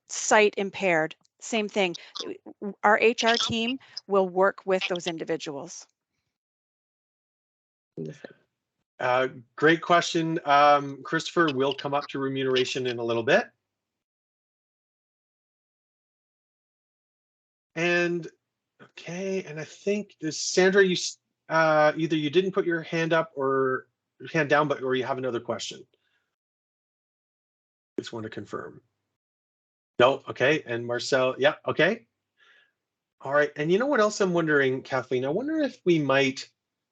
sight impaired, same thing. Our HR team will work with those individuals. Great question. Christopher will come up to remuneration in a little bit. And okay, and I think Sandra, either you didn't put your hand up or hand down, or you have another question. Just want to confirm. No, okay. And Marcel, yeah, okay. All right. And you know what else I'm wondering, Kathleen? I wonder if we might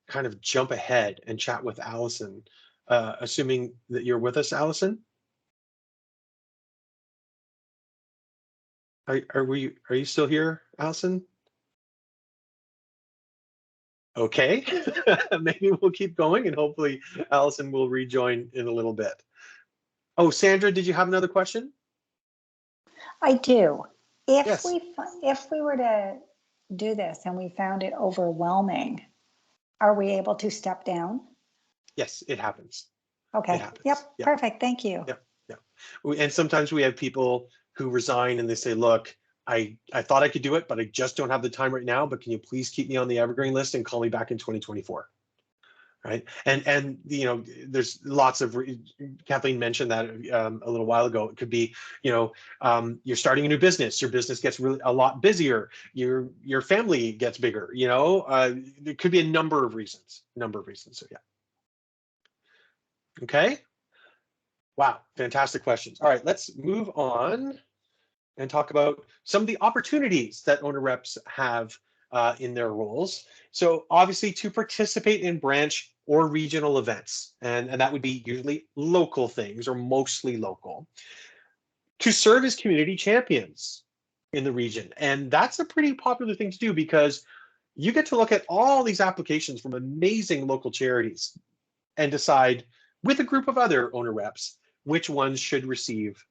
kind of jump ahead and chat with Allison, assuming that you're with us, Allison. Are you still here, Allison? Okay, maybe we'll keep going and hopefully Allison will rejoin in a little bit. Oh, Sandra, did you have another question? I do. Yes. If we were to do this and we found it overwhelming, are we able to step down? Yes, it happens. Okay. It happens. Yep. Yeah. Perfect. Thank you. Yeah. Yeah. And sometimes we have people who resign and they say, look, I thought I could do it, but I just don't have the time right now. But can you please keep me on the evergreen list and call me back in 2024? Right. And you know, there's lots of, Kathleen mentioned that a little while ago. It could be, you know, you're starting a new business, your business gets really a lot busier, your family gets bigger, you know, there could be a number of reasons. So yeah. Okay. Wow, fantastic questions. All right, let's move on and talk about some of the opportunities that owner reps have in their roles. So obviously to participate in branch or regional events, and that would be usually local things or mostly local. To serve as community champions in the region. And that's a pretty popular thing to do because you get to look at all these applications from amazing local charities and decide with a group of other owner reps which ones should receive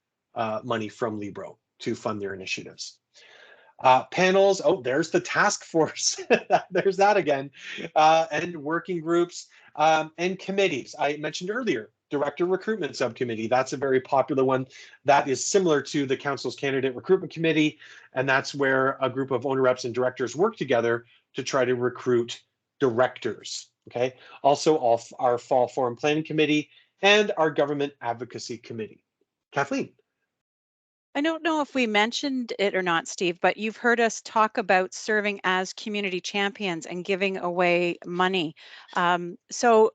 money from Libro to fund their initiatives. Panels, oh, there's the task force. There's that again. And working groups and committees. I mentioned earlier, Director Recruitment Subcommittee. That's a very popular one. That is similar to the Council's Candidate Recruitment Committee. And that's where a group of owner reps and directors work together to try to recruit directors. Okay. Also, our Fall Forum Planning Committee and our Government Advocacy Committee. Kathleen. I don't know if we mentioned it or not, Steve, but you've heard us talk about serving as community champions and giving away money. So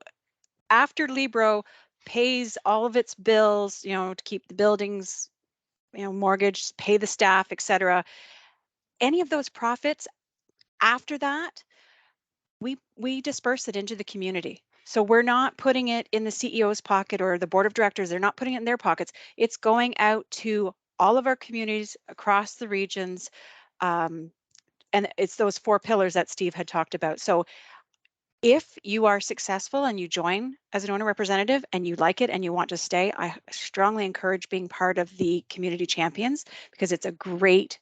after Libro pays all of its bills, you know, to keep the buildings, you know, mortgaged, pay the staff, etc., any of those profits after that, we disperse it into the community. So we're not putting it in the CEO's pocket or the board of directors. They're not putting it in their pockets. It's going out to all of our communities across the regions. And it's those 4 pillars that Steve had talked about. So if you are successful and you join as an owner representative and you like it and you want to stay, I strongly encourage being part of the community champions because it's a great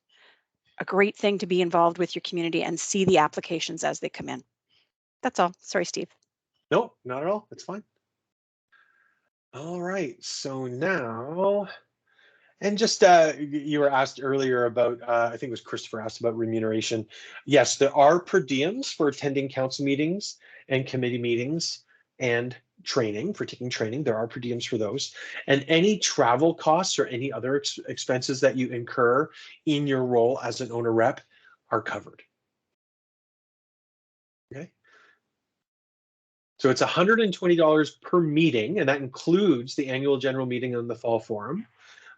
thing to be involved with your community and see the applications as they come in. That's all. Sorry, Steve. No, not at all. That's fine. All right. So now, and just you were asked earlier about, I think it was Christopher asked about remuneration. Yes, there are per diems for attending council meetings and committee meetings and training, for taking training. There are per diems for those. And any travel costs or any other expenses that you incur in your role as an owner rep are covered. Okay. So it's $120 per meeting, and that includes the annual general meeting and the fall forum.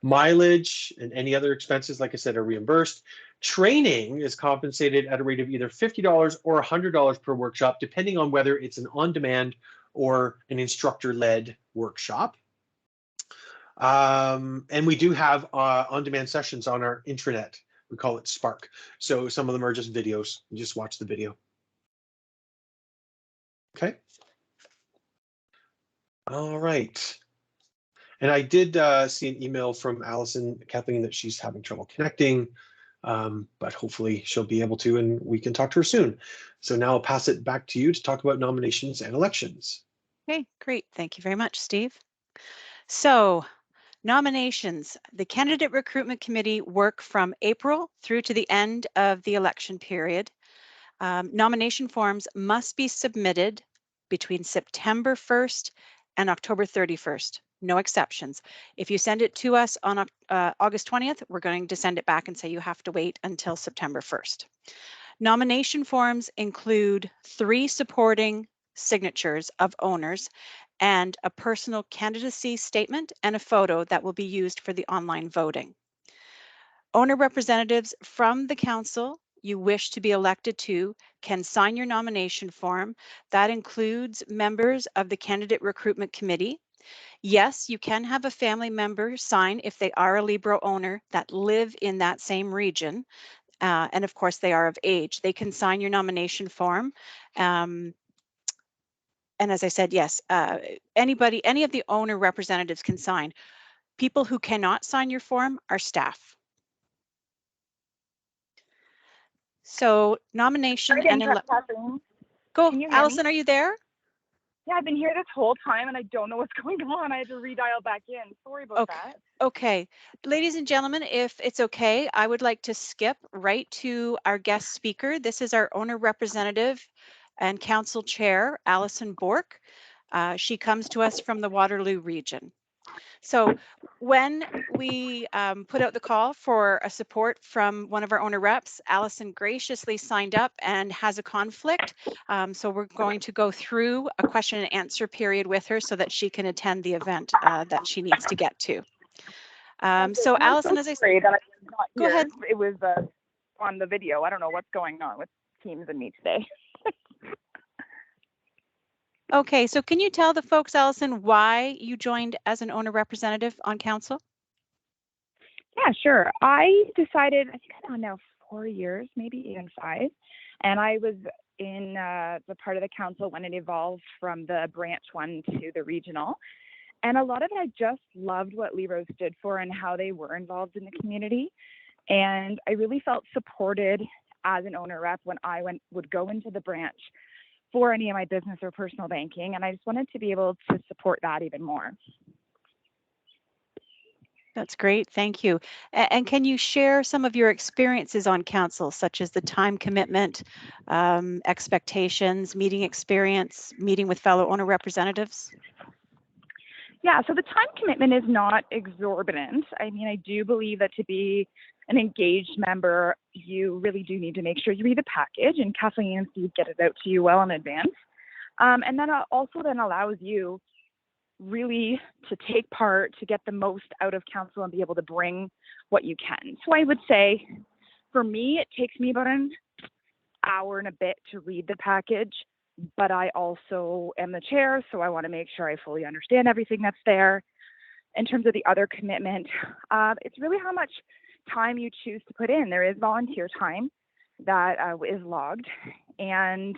Mileage and any other expenses, like I said, are reimbursed. Training is compensated at a rate of either $50 or $100 per workshop, depending on whether it's an on-demand or an instructor-led workshop. And we do have on-demand sessions on our intranet. We call it Spark. So some of them are just videos. You just watch the video. Okay. All right. And I did see an email from Allison, Kathleen, that she's having trouble connecting, but hopefully she'll be able to, and we can talk to her soon. So now I'll pass it back to you to talk about nominations and elections. Okay, great. Thank you very much, Steve. So nominations, the Candidate Recruitment Committee work from April through to the end of the election period. Nomination forms must be submitted between September 1st and October 31st. No exceptions. If you send it to us on August 20th, we're going to send it back and say you have to wait until September 1st. Nomination forms include 3 supporting signatures of owners and a personal candidacy statement and a photo that will be used for the online voting. Owner representatives from the council you wish to be elected to can sign your nomination form. That includes members of the Candidate Recruitment Committee. Yes, you can have a family member sign if they are a Libro owner that live in that same region. And of course, they are of age. They can sign your nomination form. And as I said, yes, any of the owner representatives can sign. People who cannot sign your form are staff. So nomination and go, Allison, are you there? Yeah, I've been here this whole time and I don't know what's going on. I had to redial back in. Sorry about that. Okay, ladies and gentlemen, if it's okay, I would like to skip right to our guest speaker. This is our owner representative and council chair, Allison Bork. She comes to us from the Waterloo region. So when we put out the call for a support from one of our owner reps, Allison graciously signed up and has a conflict. So we're going to go through a question and answer period with her so that she can attend the event that she needs to get to. So Allison, as I said, go ahead. It was on the video. I don't know what's going on with Teams and me today. Okay, so can you tell the folks, Allison, why you joined as an owner representative on council? Yeah, sure. I decided, I think I've been on now 4 years, maybe even 5. And I was in the part of the council when it evolved from the branch one to the regional. And a lot of it, I just loved what Libro stood for and how they were involved in the community. And I really felt supported as an owner rep when I would go into the branch for any of my business or personal banking. And I just wanted to be able to support that even more. That's great. Thank you. And can you share some of your experiences on council, such as the time commitment, expectations, meeting experience, meeting with fellow owner representatives? Yeah, so the time commitment is not exorbitant. I mean, I do believe that to be an engaged member, you really do need to make sure you read the package, and Kathleen and Steve get it out to you well in advance. And then also then allows you really to take part, to get the most out of council and be able to bring what you can. So I would say for me, it takes me about an hour and a bit to read the package, but I also am the chair, so I want to make sure I fully understand everything that's there. In terms of the other commitment, it's really how much time you choose to put in. There is volunteer time that is logged, and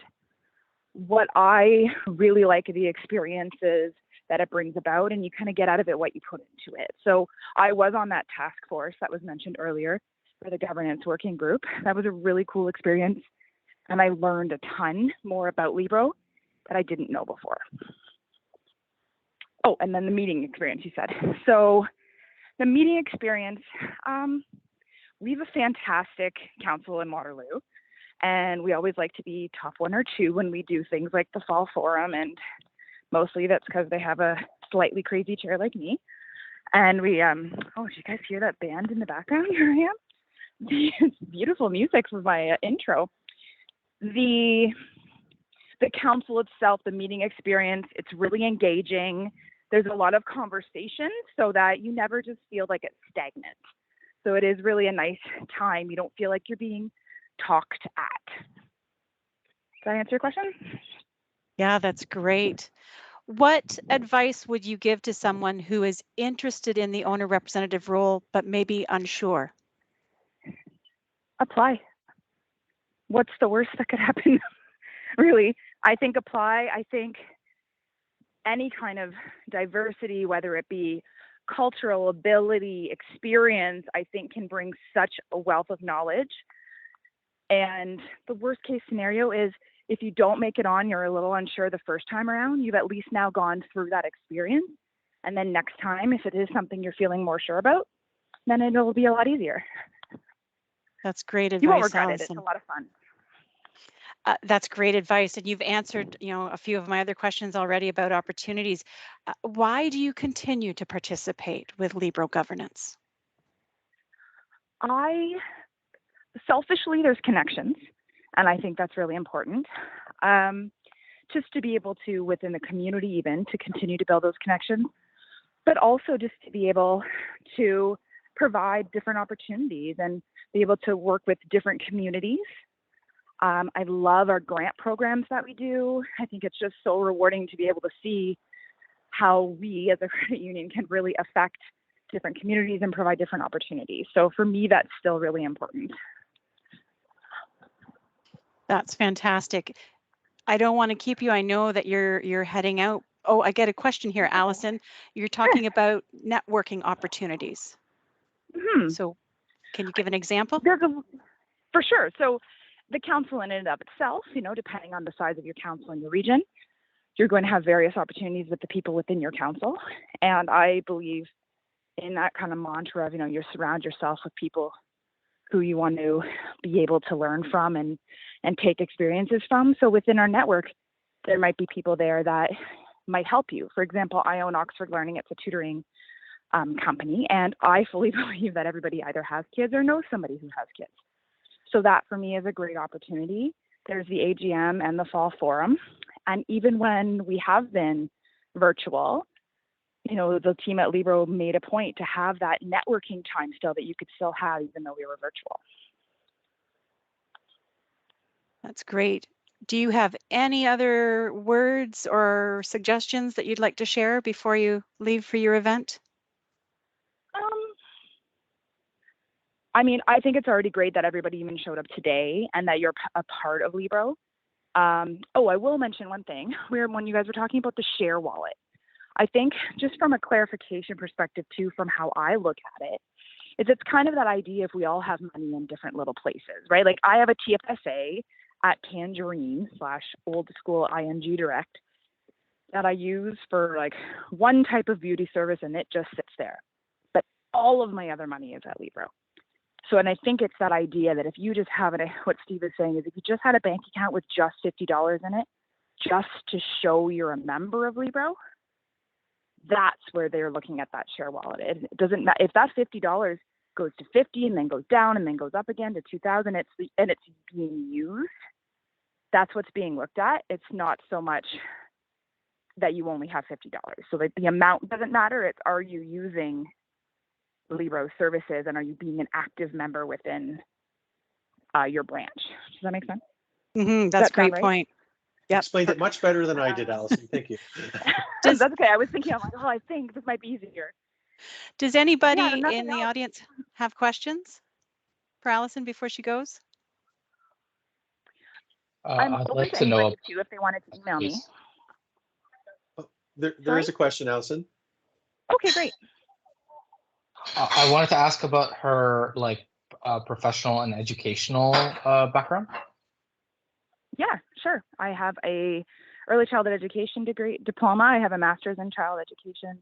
what I really like the experiences that it brings about, and you kind of get out of it what you put into it. So I was on that task force that was mentioned earlier for the governance working group. That was a really cool experience, and I learned a ton more about Libro that I didn't know before. Oh, and then the meeting experience, you said. So the meeting experience, we have a fantastic council in Waterloo, and we always like to be top 1 or 2 when we do things like the fall forum, and mostly that's because they have a slightly crazy chair like me. And we, oh, did you guys hear that band in the background? Here I am. It's beautiful music for my intro. The council itself, the meeting experience, it's really engaging. There's a lot of conversation so that you never just feel like it's stagnant. So it is really a nice time. You don't feel like you're being talked at. Did I answer your question? Yeah, that's great. What advice would you give to someone who is interested in the owner representative role, but maybe unsure? Apply. What's the worst that could happen? Really, I think apply. I think any kind of diversity, whether it be cultural ability, experience, I think can bring such a wealth of knowledge. And the worst case scenario is if you don't make it on, you're a little unsure the first time around, you've at least now gone through that experience. And then next time, if it is something you're feeling more sure about, then it'll be a lot easier. That's great advice, you won't regret Allison. It's a lot of fun. That's great advice, and you've answered, a few of my other questions already about opportunities. Why do you continue to participate with Libro governance? Selfishly, there's connections. And I think that's really important. Just to be able to, within the community even, to continue to build those connections, but also just to be able to provide different opportunities and be able to work with different communities. I love our grant programs that we do. I think it's just so rewarding to be able to see how we as a credit union can really affect different communities and provide different opportunities. So for me, that's still really important. That's fantastic. I don't want to keep you. I know that you're heading out. Oh, I get a question here, Allison. You're talking about networking opportunities. So can you give an example? For sure. So the council in and of itself, you know, depending on the size of your council in your region, you're going to have various opportunities with the people within your council. And I believe in that kind of mantra of, you know, you surround yourself with people who you want to be able to learn from and take experiences from. So within our network, there might be people there that might help you. For example, I own Oxford Learning. It's a tutoring company, and I fully believe that everybody either has kids or knows somebody who has kids. So that for me is a great opportunity. There's the AGM and the Fall Forum. And even when we have been virtual, you know, the team at Libro made a point to have that networking time still that you could still have even though we were virtual. That's great. Do you have any other words or suggestions that you'd like to share before you leave for your event? I mean, I think it's already great that everybody even showed up today and that you're a part of Libro. Oh, I will mention one thing. When you guys were talking about the share wallet, I think just from a clarification perspective too, from how I look at it, is it's kind of that idea if we all have money in different little places, right? Like I have a TFSA at Tangerine / old school ING Direct that I use for like one type of beauty service and it just sits there. But all of my other money is at Libro. So, and I think it's that idea that if you just have it, what Steve is saying is if you just had a bank account with just $50 in it, just to show you're a member of Libro, that's where they're looking at that share wallet. It doesn't matter if that $50 goes to 50 and then goes down and then goes up again to 2,000. It's being used. That's what's being looked at. It's not so much that you only have $50. So like the amount doesn't matter. It's are you using Libro services and are you being an active member within your branch? Does that make sense? That's a great point. Yep. Explained it much better than I did, Allison. Thank you. That's okay. I was thinking, I'm like, oh, I think this might be easier. Does anybody in the audience have questions for Allison before she goes? I'd like to know too, if they wanted to email me. Oh, there is a question, Allison. Okay, great. I wanted to ask about her professional and educational background. Yeah, sure. I have a early childhood education diploma. I have a master's in child education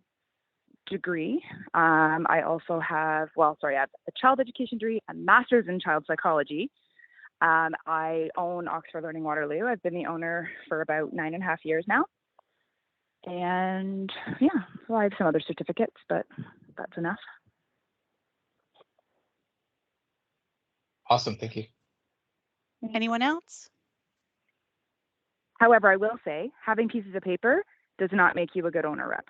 degree. I also have, I have a child education degree, a master's in child psychology. I own Oxford Learning Waterloo. I've been the owner for about 9.5 years now. And yeah, well, I have some other certificates, but that's enough. Awesome, thank you. Anyone else? However, I will say, having pieces of paper does not make you a good owner rep.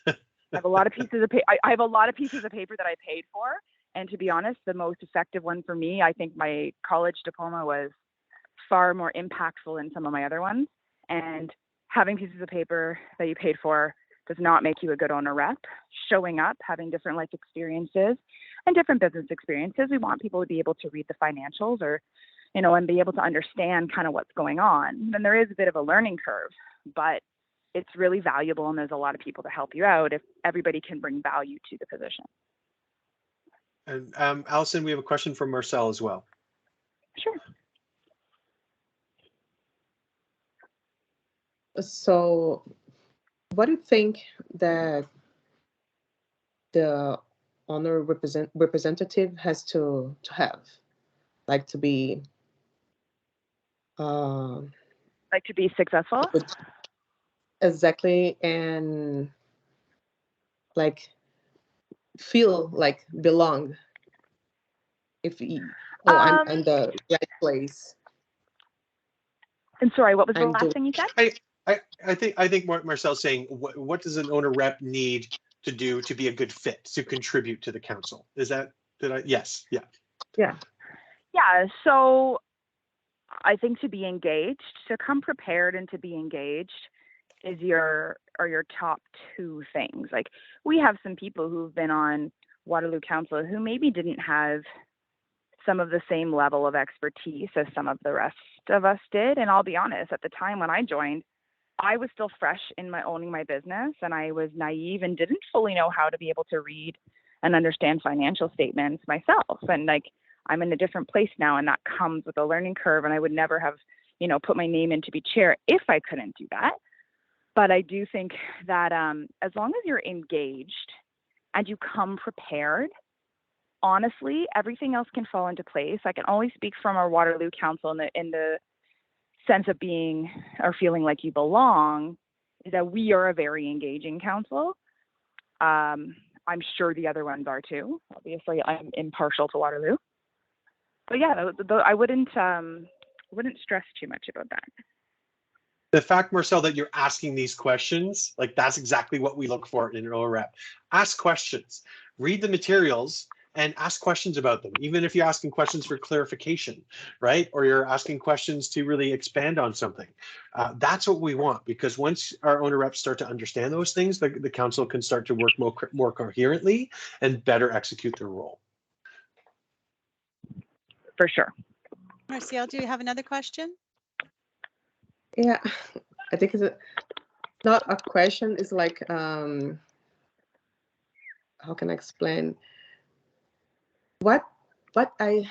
I have a lot of pieces of I have a lot of pieces of paper that I paid for, and to be honest, the most effective one for me, I think my college diploma was far more impactful than some of my other ones. And having pieces of paper that you paid for does not make you a good owner rep. Showing up, having different life experiences and different business experiences. We want people to be able to read the financials or, you know, and be able to understand kind of what's going on. And there is a bit of a learning curve, but it's really valuable. And there's a lot of people to help you out if everybody can bring value to the position. And Allison, we have a question from Marcel as well. Sure. So what do you think that the owner representative has to have, like to be like to be successful? Exactly, and like feel like belong. If I'm the right place. And sorry, what was the I'm last doing- thing you said? I think what Marcel's saying, what does an owner rep need to do to be a good fit, to contribute to the council? Is that, yes, yeah. Yeah. Yeah, so I think to be engaged, to come prepared and to be engaged is your top two things. Like, we have some people who've been on Waterloo Council who maybe didn't have some of the same level of expertise as some of the rest of us did. And I'll be honest, at the time when I joined, I was still fresh in owning my business, and I was naive and didn't fully know how to be able to read and understand financial statements myself. And like, I'm in a different place now, and that comes with a learning curve. And I would never have, put my name in to be chair if I couldn't do that. But I do think that as long as you're engaged and you come prepared, honestly, everything else can fall into place. I can only speak from our Waterloo Council in the sense of being or feeling like you belong, is that we are a very engaging council. I'm sure the other ones are too. Obviously, I'm impartial to Waterloo. But yeah, I wouldn't stress too much about that. The fact, Marcel, that you're asking these questions, like, that's exactly what we look for in an owner rep. Ask questions, read the materials, and ask questions about them, even if you're asking questions for clarification, right? Or you're asking questions to really expand on something. That's what we want, because once our owner reps start to understand those things, the council can start to work more coherently and better execute their role. For sure. Marcel, do you have another question? Yeah, I think it's not a question. It's like, how can I explain? What I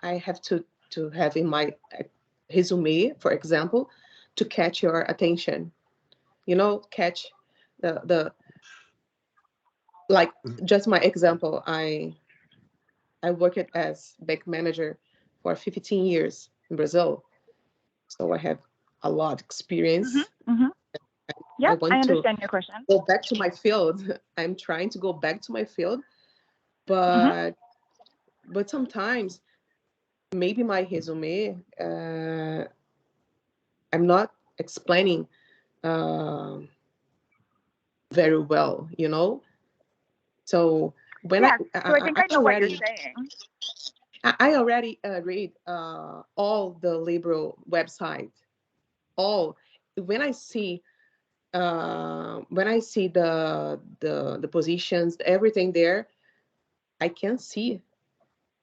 have to have in my resume, for example, to catch your attention. Catch the like, just my example. I worked as bank manager for 15 years in Brazil, so I have a lot of experience. Yeah, I understand your question. Go back to my field. I'm trying to go back to my field, but sometimes maybe my resume, I'm not explaining very well, So when I think I know what you're saying. I already read all the Liberal website. All when I see the positions, everything there, I can see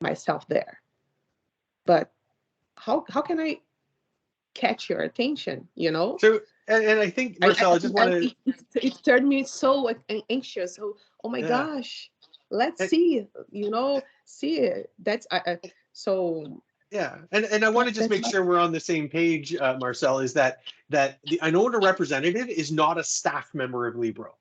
myself there. But how can I catch your attention? So, and I think, Marcel, I just want to. It turned me so anxious. Oh my gosh, let's see. See it. That's so. Yeah, and I want to just make sure we're on the same page, Marcel, is that an owner representative is not a staff member of Libro.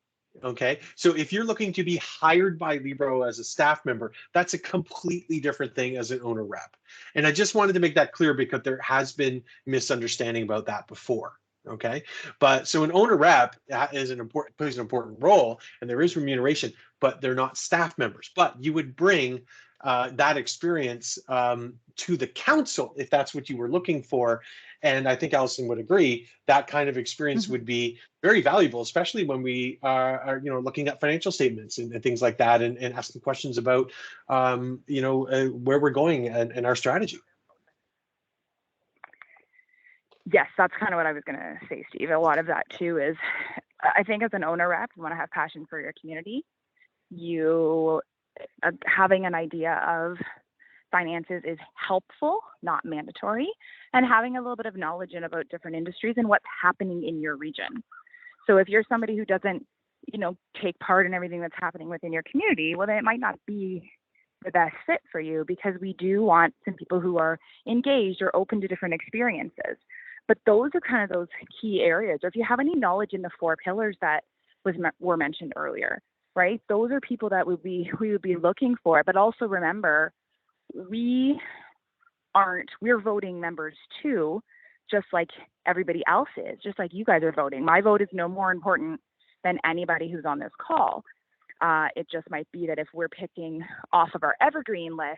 Okay, so if you're looking to be hired by Libro as a staff member, that's a completely different thing as an owner rep. And I just wanted to make that clear, because there has been misunderstanding about that before. Okay, but so an owner rep plays an important role, and there is remuneration, but they're not staff members. But you would bring that experience to the council if that's what you were looking for. And I think Allison would agree that kind of experience would be very valuable, especially when we are looking at financial statements and things like that, and asking questions about where we're going and our strategy. Yes, that's kind of what I was going to say, Steve. A lot of that too is, I think as an owner rep, you want to have passion for your community. You having an idea of finances is helpful, not mandatory, and having a little bit of knowledge about different industries and what's happening in your region. So if you're somebody who doesn't, take part in everything that's happening within your community, well, then it might not be the best fit for you, because we do want some people who are engaged or open to different experiences. But those are kind of those key areas. Or if you have any knowledge in the 4 pillars that were mentioned earlier, right? Those are people that we would be looking for. But also remember, we're voting members too, just like everybody else is, just like you guys are voting. My vote is no more important than anybody who's on this call. It just might be that if we're picking off of our evergreen list,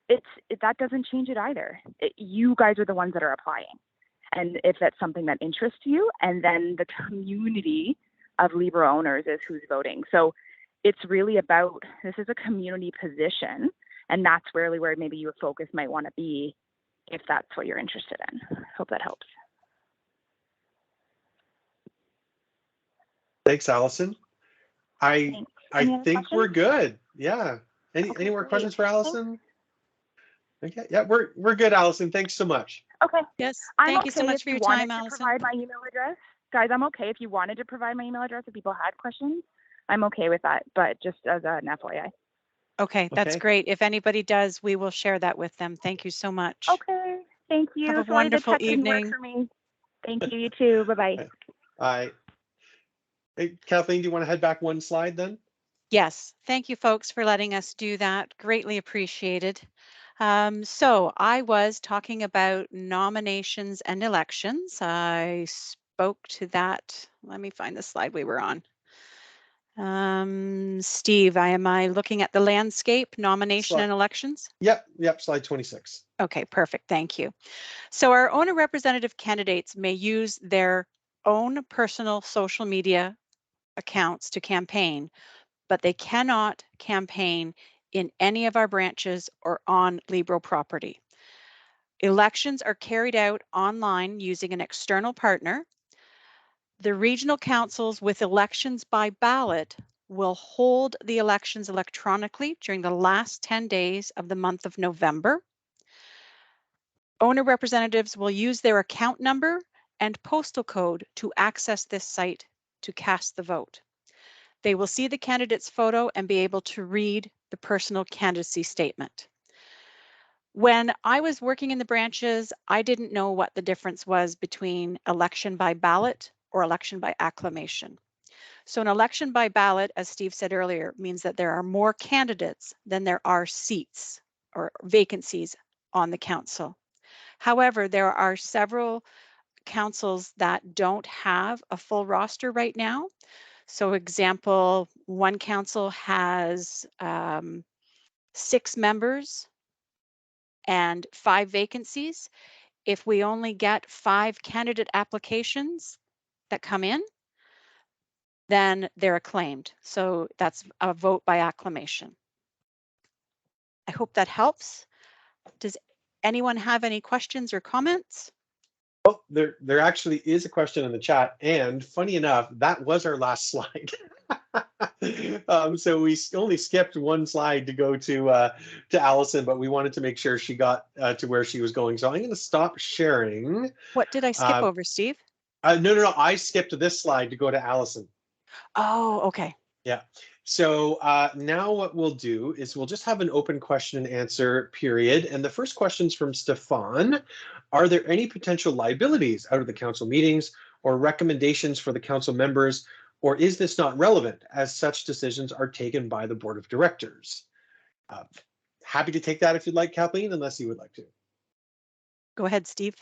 that doesn't change it either. You guys are the ones that are applying. And if that's something that interests you, and then the community of Libra owners is who's voting. So it's really about, this is a community position, and that's really where maybe your focus might want to be if that's what you're interested in. Hope that helps. Thanks, Allison. I think we're good. Yeah. Any more questions for Allison? Thanks. Okay. Yeah, we're good, Allison. Thanks so much. Okay. Yes. I'm Thank you okay so much if for you your wanted time, to Allison. provide my email address. Guys, I'm okay if you wanted to provide my email address if people had questions. I'm okay with that, but just as an FYI. Okay, that's Okay. great. If anybody does, we will share that with them. Thank you so much. Okay. Thank you. Have a Sorry the wonderful tech didn't work evening. for me. Thank you. You too. Bye-bye. Bye. Hey, Kathleen, do you want to head back one slide then? Yes, thank you folks for letting us do that. Greatly appreciated. So I was talking about nominations and elections. I spoke to that. Let me find the slide we were on. Steve, am I looking at the landscape, nomination and elections? Yep, slide 26. Okay, perfect. Thank you. So our owner representative candidates may use their own personal social media accounts to campaign, but they cannot campaign in any of our branches or on Libro property. Elections are carried out online using an external partner. The regional councils with elections by ballot will hold the elections electronically during the last 10 days of the month of November. Owner representatives will use their account number and postal code to access this site to cast the vote. They will see the candidate's photo and be able to read the personal candidacy statement. When I was working in the branches, I didn't know what the difference was between election by ballot or election by acclamation. So an election by ballot, as Steve said earlier, means that there are more candidates than there are seats or vacancies on the council. However, there are several councils that don't have a full roster right now. So example, one council has 6 members and 5 vacancies. If we only get 5 candidate applications that come in, then they're acclaimed. So that's a vote by acclamation. I hope that helps. Does anyone have any questions or comments? Oh, there actually is a question in the chat, and funny enough, that was our last slide. So we only skipped one slide to go to Allison, but we wanted to make sure she got to where she was going. So I'm going to stop sharing. What did I skip over, Steve? No. I skipped this slide to go to Allison. Oh, okay. Yeah. So now what we'll do is we'll just have an open question and answer period. And the first question's from Stefan. Are there any potential liabilities out of the council meetings or recommendations for the council members, or is this not relevant as such decisions are taken by the board of directors? Happy to take that if you'd like, Kathleen, unless you would like to. Go ahead, Steve.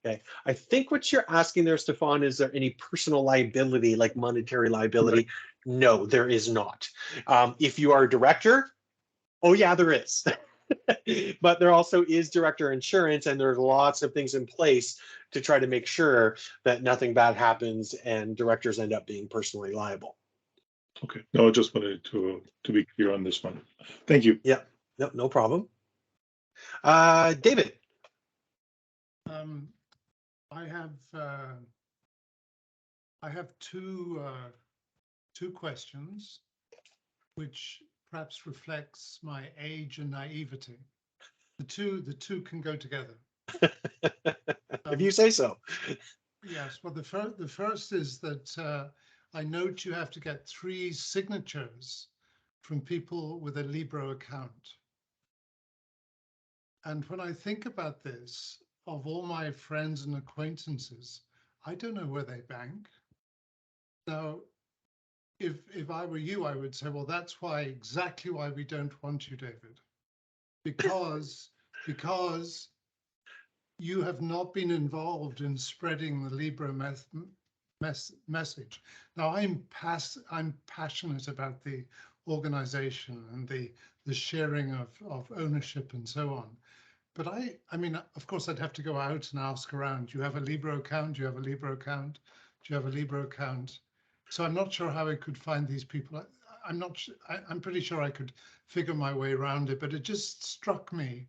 Okay, I think what you're asking there, Stefan, is there any personal liability, like monetary liability? No, there is not. If you are a director, oh yeah, there is. But there also is director insurance, and there's lots of things in place to try to make sure that nothing bad happens and directors end up being personally liable. Okay, no, I just wanted to be clear on this one. Thank you. Yeah, no problem. David. I have two questions, which perhaps reflects my age and naivety. The two can go together. If you say so. Yes. Well, the first is that I note you have to get 3 signatures from people with a Libro account. And when I think about this, of all my friends and acquaintances, I don't know where they bank. Now, if I were you, I would say, well, that's exactly why we don't want you, David, because you have not been involved in spreading the Libro message. Now, I'm passionate about the organization and the the sharing of ownership and so on. But I mean, of course, I'd have to go out and ask around. Do you have a Libro account? Do you have a Libro account? Do you have a Libro account? So I'm not sure how I could find these people. I'm pretty sure I could figure my way around it, but it just struck me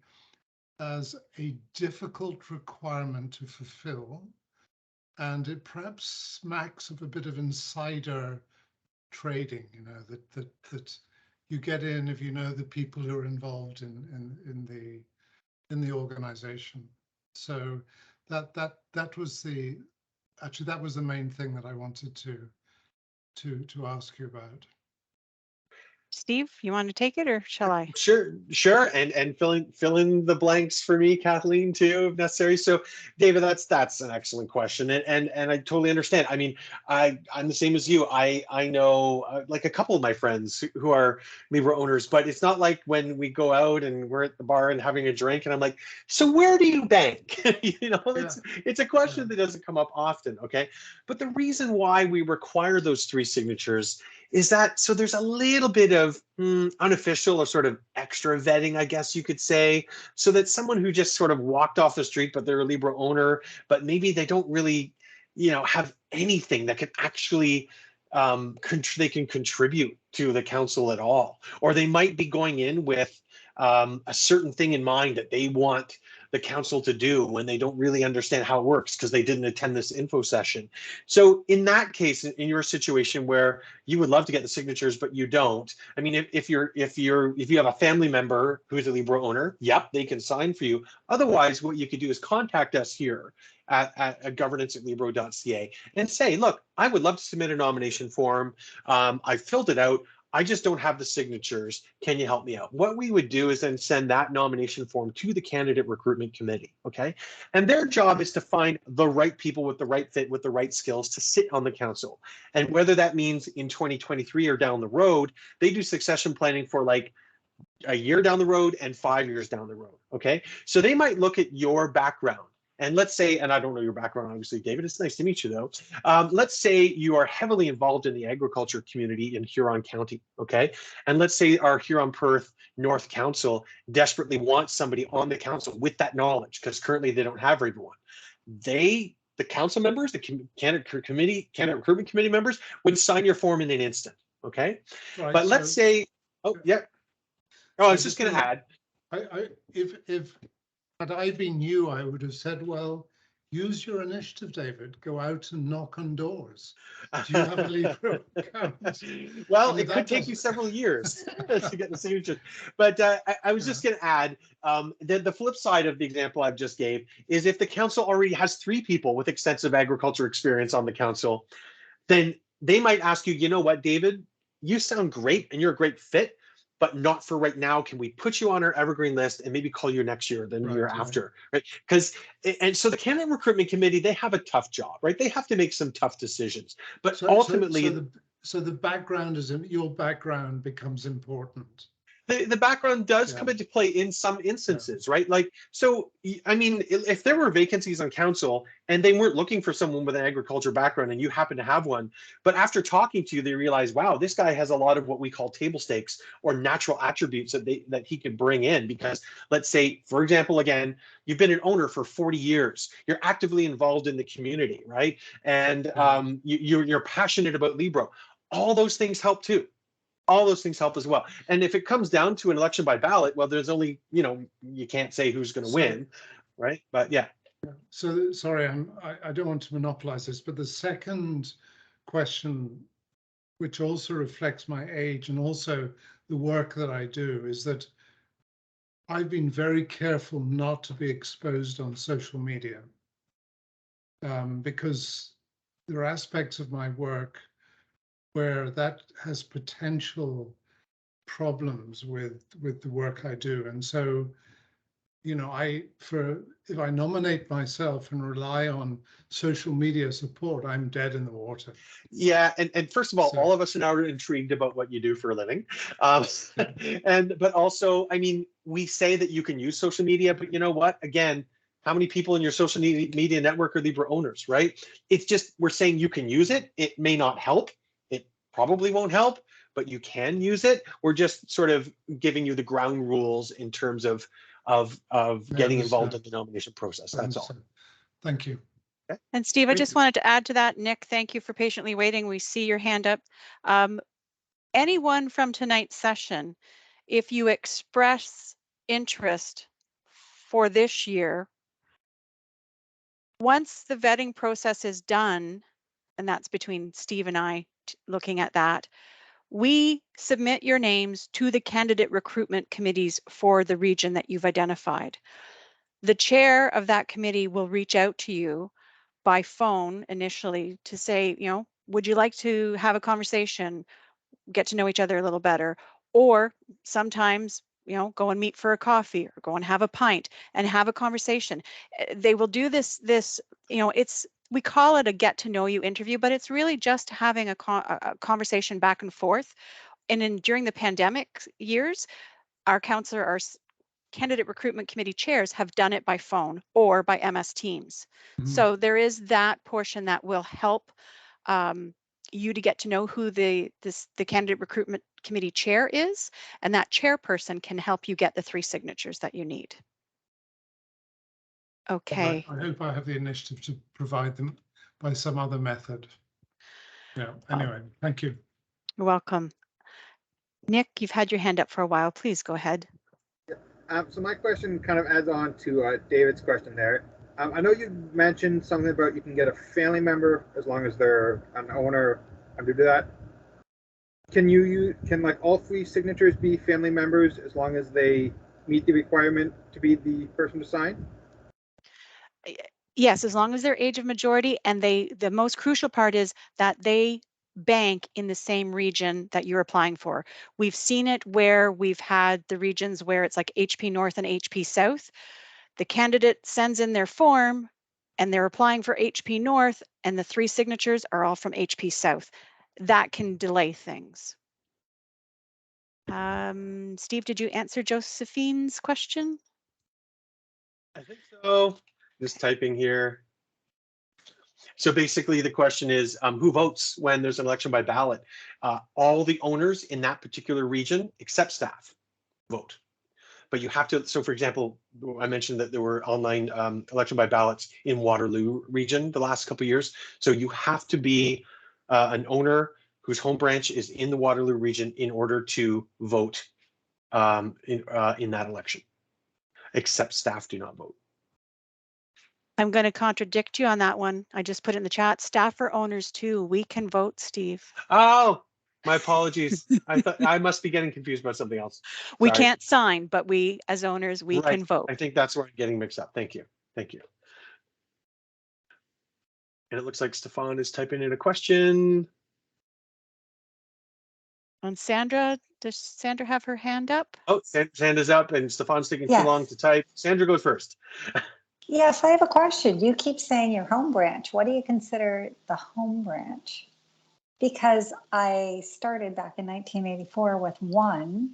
as a difficult requirement to fulfill. And it perhaps smacks of a bit of insider trading, you know, that you get in if you know the people who are involved in the organization. So that was the main thing that I wanted to ask you about. Steve, you want to take it, or shall I? Sure. And fill in the blanks for me, Kathleen, too, if necessary. So, David, that's an excellent question, and I totally understand. I mean, I'm the same as you. I know like a couple of my friends who are Libra owners, but it's not like when we go out and we're at the bar and having a drink, and I'm like, so where do you bank? You know, it's a question that doesn't come up often. Okay, but the reason why we require those 3 signatures is that so there's a little bit of unofficial or sort of extra vetting, I guess you could say, so that someone who just sort of walked off the street, but they're a Libra owner, but maybe they don't really, you know, have anything that can actually they can contribute to the council at all, or they might be going in with a certain thing in mind that they want the council to do when they don't really understand how it works because they didn't attend this info session. So in that case, in your situation where you would love to get the signatures but you don't, I mean, if you have a family member who's a Libra owner, yep, they can sign for you. Otherwise, what you could do is contact us here at governance@libro.ca and say, look, I would love to submit a nomination form. I filled it out. I just don't have the signatures. Can you help me out? What we would do is then send that nomination form to the candidate recruitment committee, okay? And their job is to find the right people with the right fit, with the right skills to sit on the council. And whether that means in 2023 or down the road, they do succession planning for like a year down the road and 5 years down the road, okay? So they might look at your background. And let's say, and I don't know your background, obviously, David, it's nice to meet you though. Let's say you are heavily involved in the agriculture community in Huron County, okay? And let's say our Huron-Perth North Council desperately wants somebody on the council with that knowledge, because currently they don't have everyone. The council members, the candidate recruitment committee members would sign your form in an instant, okay? Right, but let's say, oh, yeah. Oh, I was just gonna add. If had I been you, I would have said, well, use your initiative, David. Go out and knock on doors. Do you have a Libra account? Well, it could take you several years to get the signature. But I was just going to add the flip side of the example I've just gave is if the council already has 3 people with extensive agriculture experience on the council, then they might ask you, you know what, David, you sound great and you're a great fit, but not for right now. Can we put you on our evergreen list and maybe call you next year, then the year after, right? Because, and so the candidate recruitment committee, they have a tough job, right? They have to make some tough decisions, but ultimately. So the background your background becomes important. The background does come into play in some instances, right? Like, so, I mean, if there were vacancies on council and they weren't looking for someone with an agriculture background and you happen to have one, but after talking to you, they realize, wow, this guy has a lot of what we call table stakes or natural attributes that he could bring in because, let's say, for example, again, you've been an owner for 40 years, you're actively involved in the community, right? And you're passionate about Libro. All those things help too. All those things help as well. And if it comes down to an election by ballot, well, there's only, you know, you can't say who's going to win, right? But yeah. So sorry, I don't want to monopolize this, but the second question, which also reflects my age and also the work that I do, is that I've been very careful not to be exposed on social media because there are aspects of my work where that has potential problems with the work I do. And so, you know, if I nominate myself and rely on social media support, I'm dead in the water. Yeah, and first of all, all of us are now intrigued about what you do for a living. But also, I mean, we say that you can use social media, but you know what? Again, how many people in your social media network are Libra owners, right? It's just, we're saying you can use it. It may not help. Probably won't help, but you can use it. We're just sort of giving you the ground rules in terms of getting involved in the nomination process. That's all. Thank you. Okay. And Steve, I Great. just wanted to add to that. Nick, thank you for patiently waiting. We see your hand up. Anyone from tonight's session, if you express interest for this year, once the vetting process is done, and that's between Steve and I looking at that, we submit your names to the candidate recruitment committees for the region that you've identified. The chair of that committee will reach out to you by phone initially to say, you know, would you like to have a conversation, get to know each other a little better, or sometimes, you know, go and meet for a coffee or go and have a pint and have a conversation. They will do this, you know, we call it a get to know you interview, but it's really just having a conversation back and forth. And during the pandemic years, our candidate recruitment committee chairs have done it by phone or by MS Teams. So there is that portion that will help you to get to know who the candidate recruitment committee chair is, and that chairperson can help you get the 3 signatures that you need. Okay. I hope I have the initiative to provide them by some other method. Yeah, anyway, thank you. You're welcome. Nick, you've had your hand up for a while. Please go ahead. So my question kind of adds on to David's question there. I know you mentioned something about you can get a family member as long as they're an owner under that. Can like all 3 signatures be family members as long as they meet the requirement to be the person to sign? Yes, as long as they're age of majority, and the most crucial part is that they bank in the same region that you're applying for. We've seen it where we've had the regions where it's like HP North and HP South. The candidate sends in their form and they're applying for HP North, and the 3 signatures are all from HP South. That can delay things. Steve, did you answer Josephine's question? I think so. Just typing here. So basically the question is, who votes when there's an election by ballot? All the owners in that particular region, except staff, vote. But you have to, so for example, I mentioned that there were online election by ballots in Waterloo region the last couple of years. So you have to be an owner whose home branch is in the Waterloo region in order to vote in that election, except staff do not vote. I'm going to contradict you on that one. I just put it in the chat. Staff are owners too. We can vote, Steve. Oh, my apologies. I thought I must be getting confused about something else. We can't sign, but we, as owners, we can vote. I think that's where I'm getting mixed up. Thank you. Thank you. And it looks like Stefan is typing in a question. And Sandra, does Sandra have her hand up? Oh, Sandra's up and Stefan's taking too long to type. Sandra goes first. Yes, I have a question. You keep saying your home branch. What do you consider the home branch? Because I started back in 1984 with one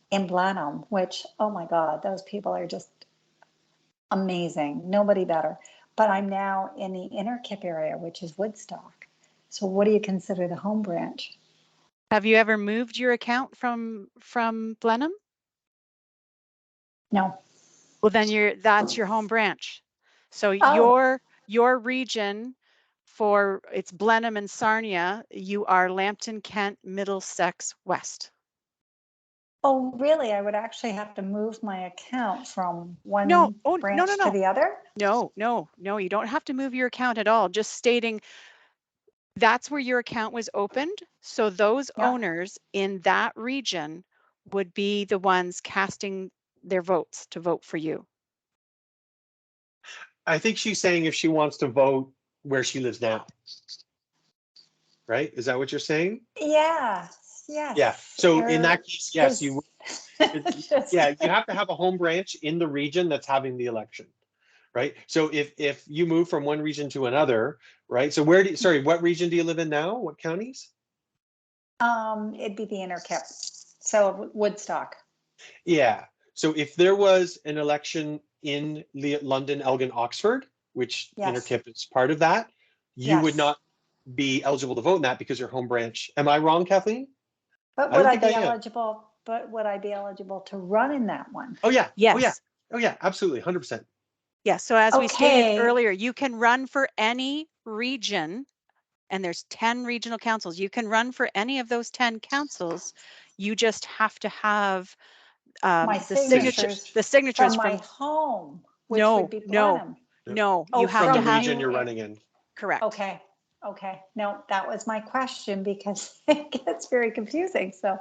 in Blenheim, which, oh my God, those people are just amazing. Nobody better. But I'm now in the Innerkip area, which is Woodstock. So what do you consider the home branch? Have you ever moved your account from Blenheim? No. Well, then that's your home branch. So your region for it's Blenheim and Sarnia, you are Lambton, Kent, Middlesex, West. Oh, really? I would actually have to move my account from one branch to the other? No, you don't have to move your account at all. Just stating that's where your account was opened. So those owners in that region would be the ones casting their votes to vote for you. I think she's saying if she wants to vote where she lives now. Right? Is that what you're saying? Yeah. Yes. Yeah. So in that case, yes, you yeah, you have to have a home branch in the region that's having the election. Right. So if you move from one region to another, right? So what region do you live in now? What counties? It'd be the Innerkip. So Woodstock. Yeah. So if there was an election in London, Elgin, Oxford, which Innerkip is part of that, you would not be eligible to vote in that because your home branch. Am I wrong, Kathleen? But I would don't I think be I am. eligible, but would I be eligible to run in that one? Oh yeah. Yes. Oh yeah. Oh yeah. Absolutely. 100%. Yes. So as we stated Okay. earlier, you can run for any region, and there's 10 regional councils. You can run for any of those 10 councils. You just have to have My the signatures from my from home, which no, would be no, Blenheim. no. Oh, You have From to the have region you're running in. correct. Okay. Okay. No, that was my question because it gets very confusing. So,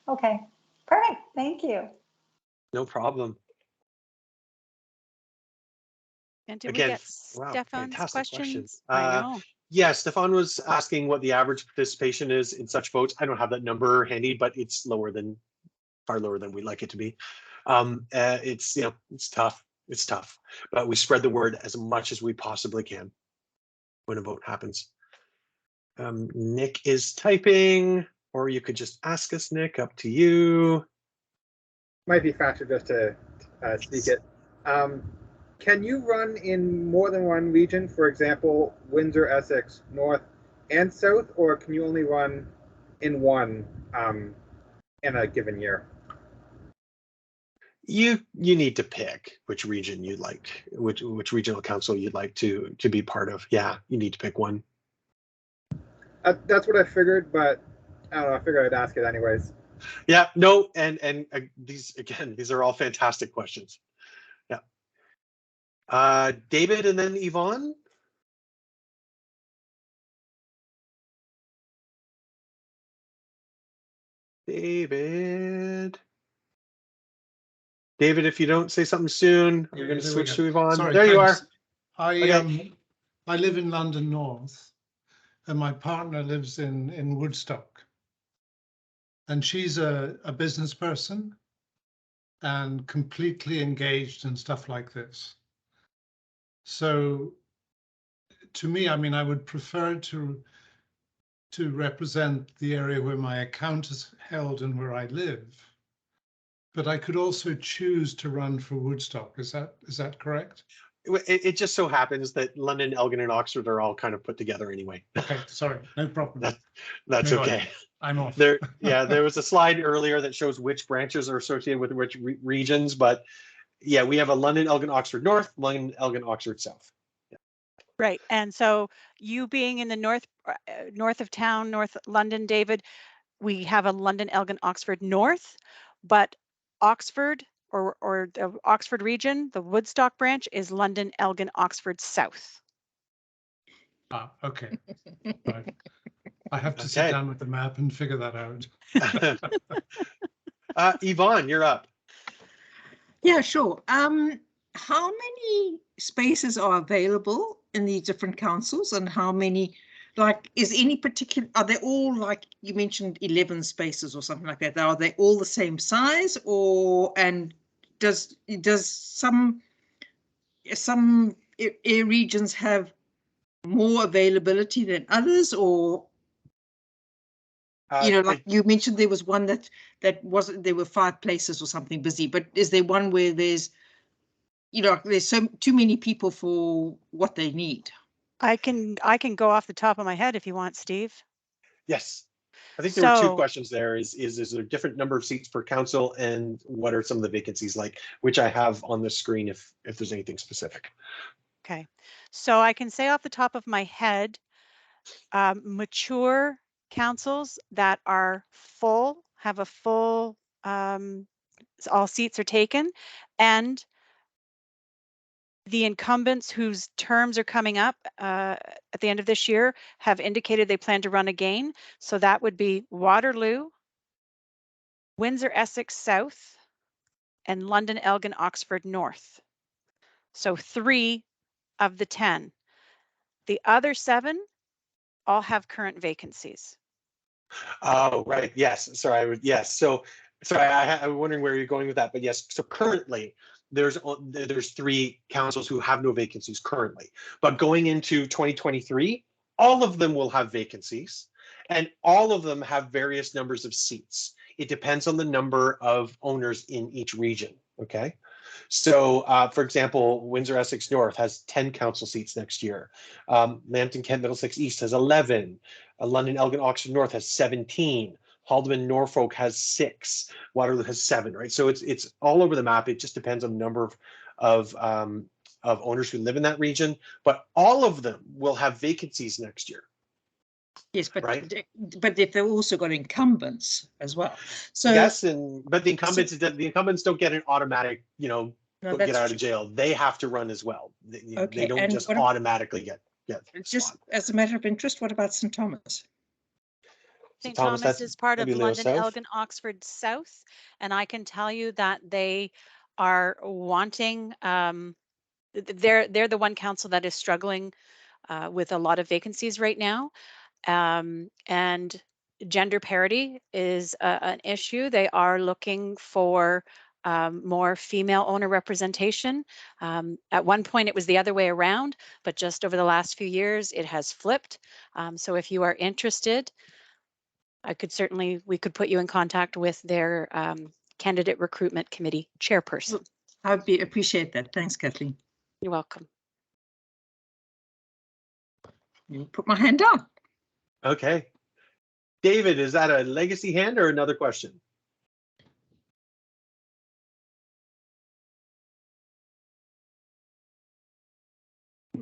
okay. Perfect. Thank you. No problem. And did Again, we get wow, Stefan's fantastic questions? question. I know. Yeah, Stefan was asking what the average participation is in such votes. I don't have that number handy, but it's far lower than we'd like it to be. It's, you know, it's tough. It's tough, but we spread the word as much as we possibly can when a vote happens. Nick is typing, or you could just ask us, Nick, up to you. Might be faster just to speak it. Can you run in more than one region? For example, Windsor, Essex, North and South, or can you only run in one in a given year? You need to pick which region you'd like, which regional council you'd like to be part of. Yeah, you need to pick one. That's what I figured, but I don't know. I figured I'd ask it anyways. Yeah, no, and these are all fantastic questions. Yeah. David and then Yvonne. David, if you don't say something soon, we're going to switch to Yvonne. Sorry, there thanks. you are. I live in London North, and my partner lives in Woodstock, and she's a business person and completely engaged in stuff like this. So to me, I mean, I would prefer to represent the area where my account is held and where I live, but I could also choose to run for Woodstock. Is that correct? It just so happens that London, Elgin, and Oxford are all kind of put together anyway. Okay, sorry, no problem. That's okay. I'm off. There was a slide earlier that shows which branches are associated with which regions, but yeah, we have a London, Elgin, Oxford North, London, Elgin, Oxford South. Yeah. Right, and so you being in the north of town, North London, David, we have a London, Elgin, Oxford North, but Oxford or the Oxford region, the Woodstock branch is London, Elgin, Oxford South. Ah, okay. Right. I have to sit down with the map and figure that out. Yvonne, you're up. Yeah, sure. How many spaces are available in the different councils, and how many, like, is any particular, are they all, like you mentioned 11 spaces or something like that? Are they all the same size, or, and does some regions have more availability than others, or you know, like you mentioned there was one that wasn't, there were 5 places or something busy, but is there one where there's, you know, there's too many people for what they need? I can go off the top of my head if you want, Steve. Yes. I think there were 2 questions there. Is there a different number of seats per council, and what are some of the vacancies like, which I have on the screen if there's anything specific. Okay, so I can say off the top of my head, mature councils that are full, have a full, all seats are taken, and the incumbents whose terms are coming up at the end of this year have indicated they plan to run again. So that would be Waterloo, Windsor, Essex South, and London, Elgin, Oxford North. So 3 of the 10. The other 7 all have current vacancies. Oh, right. Yes. Sorry. Yes. So sorry, I was wondering where you're going with that, but yes. So currently there's 3 councils who have no vacancies currently, but going into 2023, all of them will have vacancies, and all of them have various numbers of seats. It depends on the number of owners in each region. Okay. So, for example, Windsor Essex North has 10 council seats next year. Lambton Kent Middlesex East has 11. London Elgin Oxford North has 17. Haldeman Norfolk has 6. Waterloo has 7, right? So it's all over the map. It just depends on the number of owners who live in that region, but all of them will have vacancies next year. Yes, but Right. but if they've also got incumbents as well. So Yes, but the incumbents don't get an automatic, no, get that's out true. of jail. They have to run as well. They Okay, don't and just what automatically get a just spot. as a matter of interest, what about St. Thomas? St. Thomas, Thomas that's is part of maybe Leo London, South. Elgin, Oxford South, and I can tell you that they are wanting. They're the one council that is struggling with a lot of vacancies right now, and gender parity is an issue. They are looking for more female owner representation. At one point, it was the other way around, but just over the last few years, it has flipped. So if you are interested, we could put you in contact with their candidate recruitment committee chairperson. I'd appreciate that. Thanks, Kathleen. You're welcome. Put my hand down. Okay. David, is that a legacy hand or another question?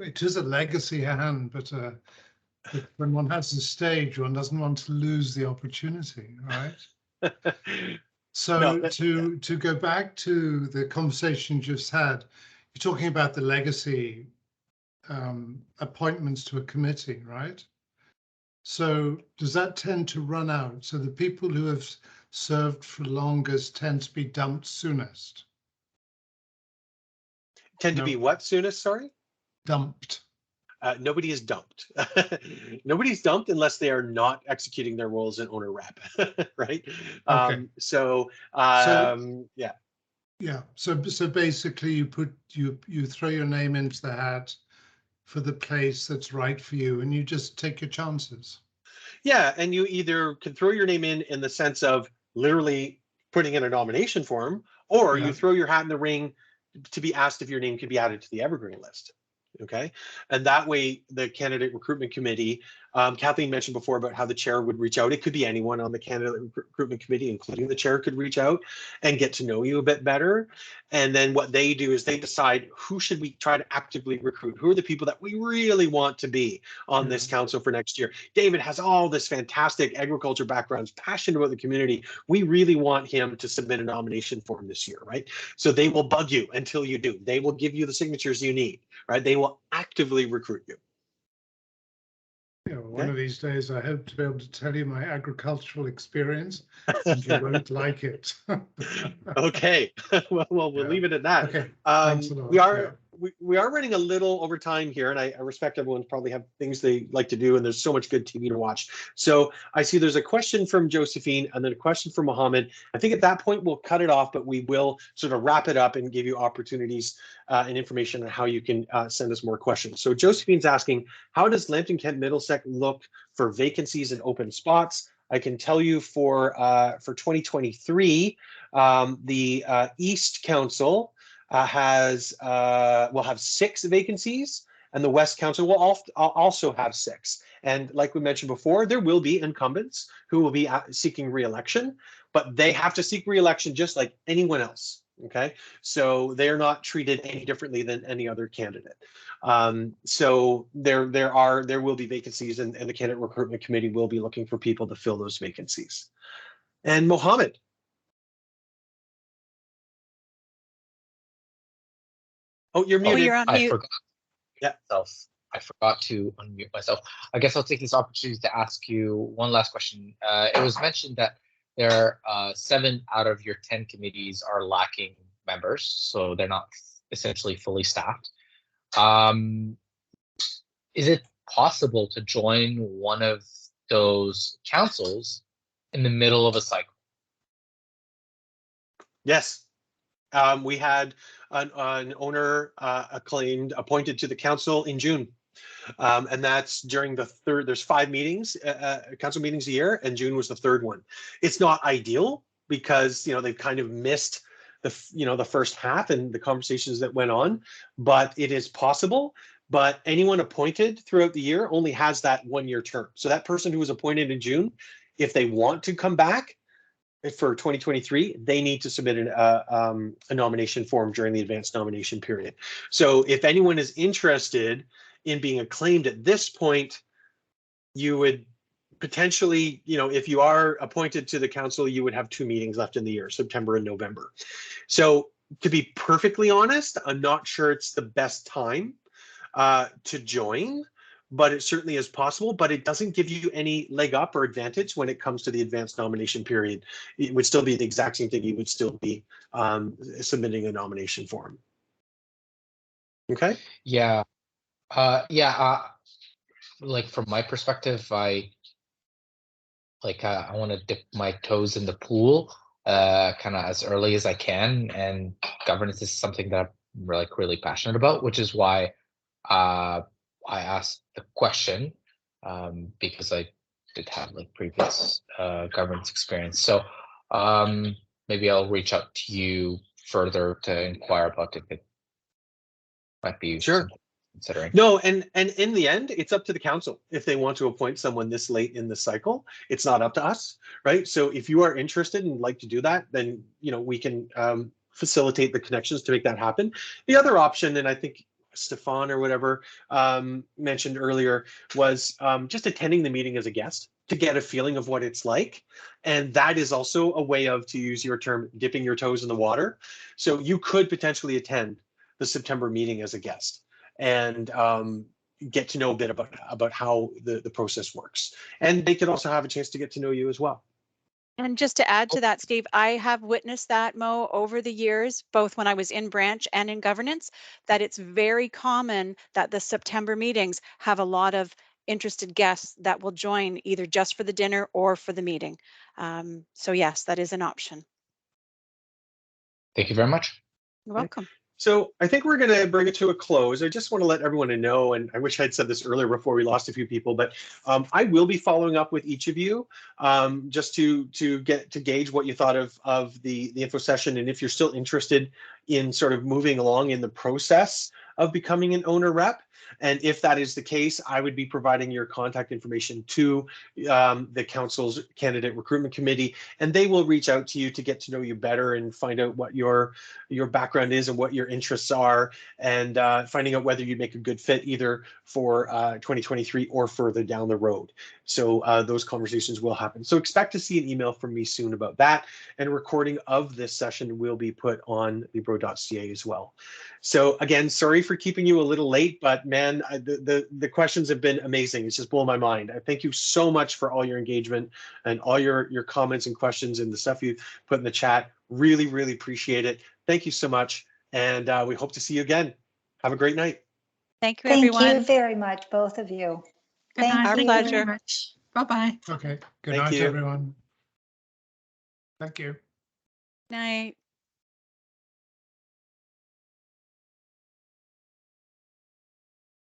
It is a legacy hand, but when one has the stage, one doesn't want to lose the opportunity, right? So No, to go back to the conversation you just had, you're talking about the legacy appointments to a committee, right? So does that tend to run out? So the people who have served for longest tend to be dumped soonest? Tend to be what soonest, sorry? Dumped. Nobody is dumped. Nobody's dumped unless they are not executing their roles in owner rep, right? Okay. Yeah. Yeah. So basically, you throw your name into the hat for the place that's right for you, and you just take your chances. Yeah, and you either can throw your name in the sense of literally putting in a nomination form, or Yeah. you throw your hat in the ring to be asked if your name could be added to the Evergreen list. Okay, and that way the candidate recruitment committee, Kathleen mentioned before about how the chair would reach out. It could be anyone on the candidate recruitment committee, including the chair, could reach out and get to know you a bit better. And then what they do is they decide who should we try to actively recruit? Who are the people that we really want to be on this council for next year? David has all this fantastic agriculture background, passionate about the community. We really want him to submit a nomination form this year, right? So they will bug you until you do. They will give you the signatures you need, right? They will actively recruit you. Yeah, one of these days, I hope to be able to tell you my agricultural experience, and you won't like it. Okay, well, we'll leave it at that. Okay, thanks a lot. We are running a little over time here, and I respect everyone probably have things they like to do, and there's so much good TV to watch. So I see there's a question from Josephine and then a question from Mohammed. I think at that point we'll cut it off, but we will sort of wrap it up and give you opportunities and information on how you can send us more questions. So Josephine's asking, how does Lambton Kent Middlesex look for vacancies and open spots? I can tell you for 2023, the East Council will have 6 vacancies, and the West Council will also have 6. And like we mentioned before, there will be incumbents who will be seeking re-election, but they have to seek re-election just like anyone else. Okay, so they're not treated any differently than any other candidate. So there will be vacancies, and the candidate recruitment committee will be looking for people to fill those vacancies. And Mohammed. Oh, you're muted. Oh, you're on mute. I forgot. Yeah. I forgot to unmute myself. I guess I'll take this opportunity to ask you one last question. It was mentioned that there are 7 out of your 10 committees are lacking members, so they're not essentially fully staffed. Is it possible to join one of those councils in the middle of a cycle? Yes. We had an owner appointed to the council in June. And that's during the third, there's 5 meetings, council meetings a year, and June was the 3rd one. It's not ideal because, they've kind of missed the first half and the conversations that went on, but it is possible. But anyone appointed throughout the year only has that 1-year term. So that person who was appointed in June if they want to come back for 2023, they need to submit a nomination form during the advanced nomination period. So if anyone is interested in being acclaimed at this point, you would potentially, if you are appointed to the council, you would have 2 meetings left in the year, September and November. So to be perfectly honest, I'm not sure it's the best time to join, but it certainly is possible, but it doesn't give you any leg up or advantage when it comes to the advanced nomination period. It would still be the exact same thing. You would still be submitting a nomination form. Okay. Yeah. Like from my perspective, I want to dip my toes in the pool kind of as early as I can, and governance is something that I'm really passionate about, which is why I asked the question, because I did have previous governance experience. So maybe I'll reach out to you further to inquire about if it might be Sure. something considering. No, and in the end, it's up to the council if they want to appoint someone this late in the cycle. It's not up to us, right? So if you are interested and like to do that, then we can facilitate the connections to make that happen. The other option, and I think Stefan or whatever mentioned earlier, was just attending the meeting as a guest to get a feeling of what it's like. And that is also a way of, to use your term, dipping your toes in the water. So you could potentially attend the September meeting as a guest and get to know a bit about how the process works. And they could also have a chance to get to know you as well. And just to add to that, Steve, I have witnessed that, Mo, over the years, both when I was in branch and in governance, that it's very common that the September meetings have a lot of interested guests that will join either just for the dinner or for the meeting. So yes, that is an option. Thank you very much. You're welcome. So I think we're going to bring it to a close. I just want to let everyone know, and I wish I'd said this earlier before we lost a few people, but I will be following up with each of you just to gauge what you thought of the info session, and if you're still interested in sort of moving along in the process of becoming an owner rep. And if that is the case, I would be providing your contact information to the council's candidate recruitment committee, and they will reach out to you to get to know you better and find out what your background is and what your interests are, and finding out whether you'd make a good fit either for 2023 or further down the road. So those conversations will happen. So expect to see an email from me soon about that, and a recording of this session will be put on Libro.ca as well. So again, sorry for keeping you a little late, but man, the questions have been amazing. It's just blown my mind. I thank you so much for all your engagement and all your comments and questions and the stuff you put in the chat. Really, really appreciate it. Thank you so much. And we hope to see you again. Have a great night. Thank you, Thank everyone. you very much, both of you. Good Thank night. Our you. Thank you pleasure. very much. Bye-bye. Okay, good Thank night, you. everyone. Thank you. Night.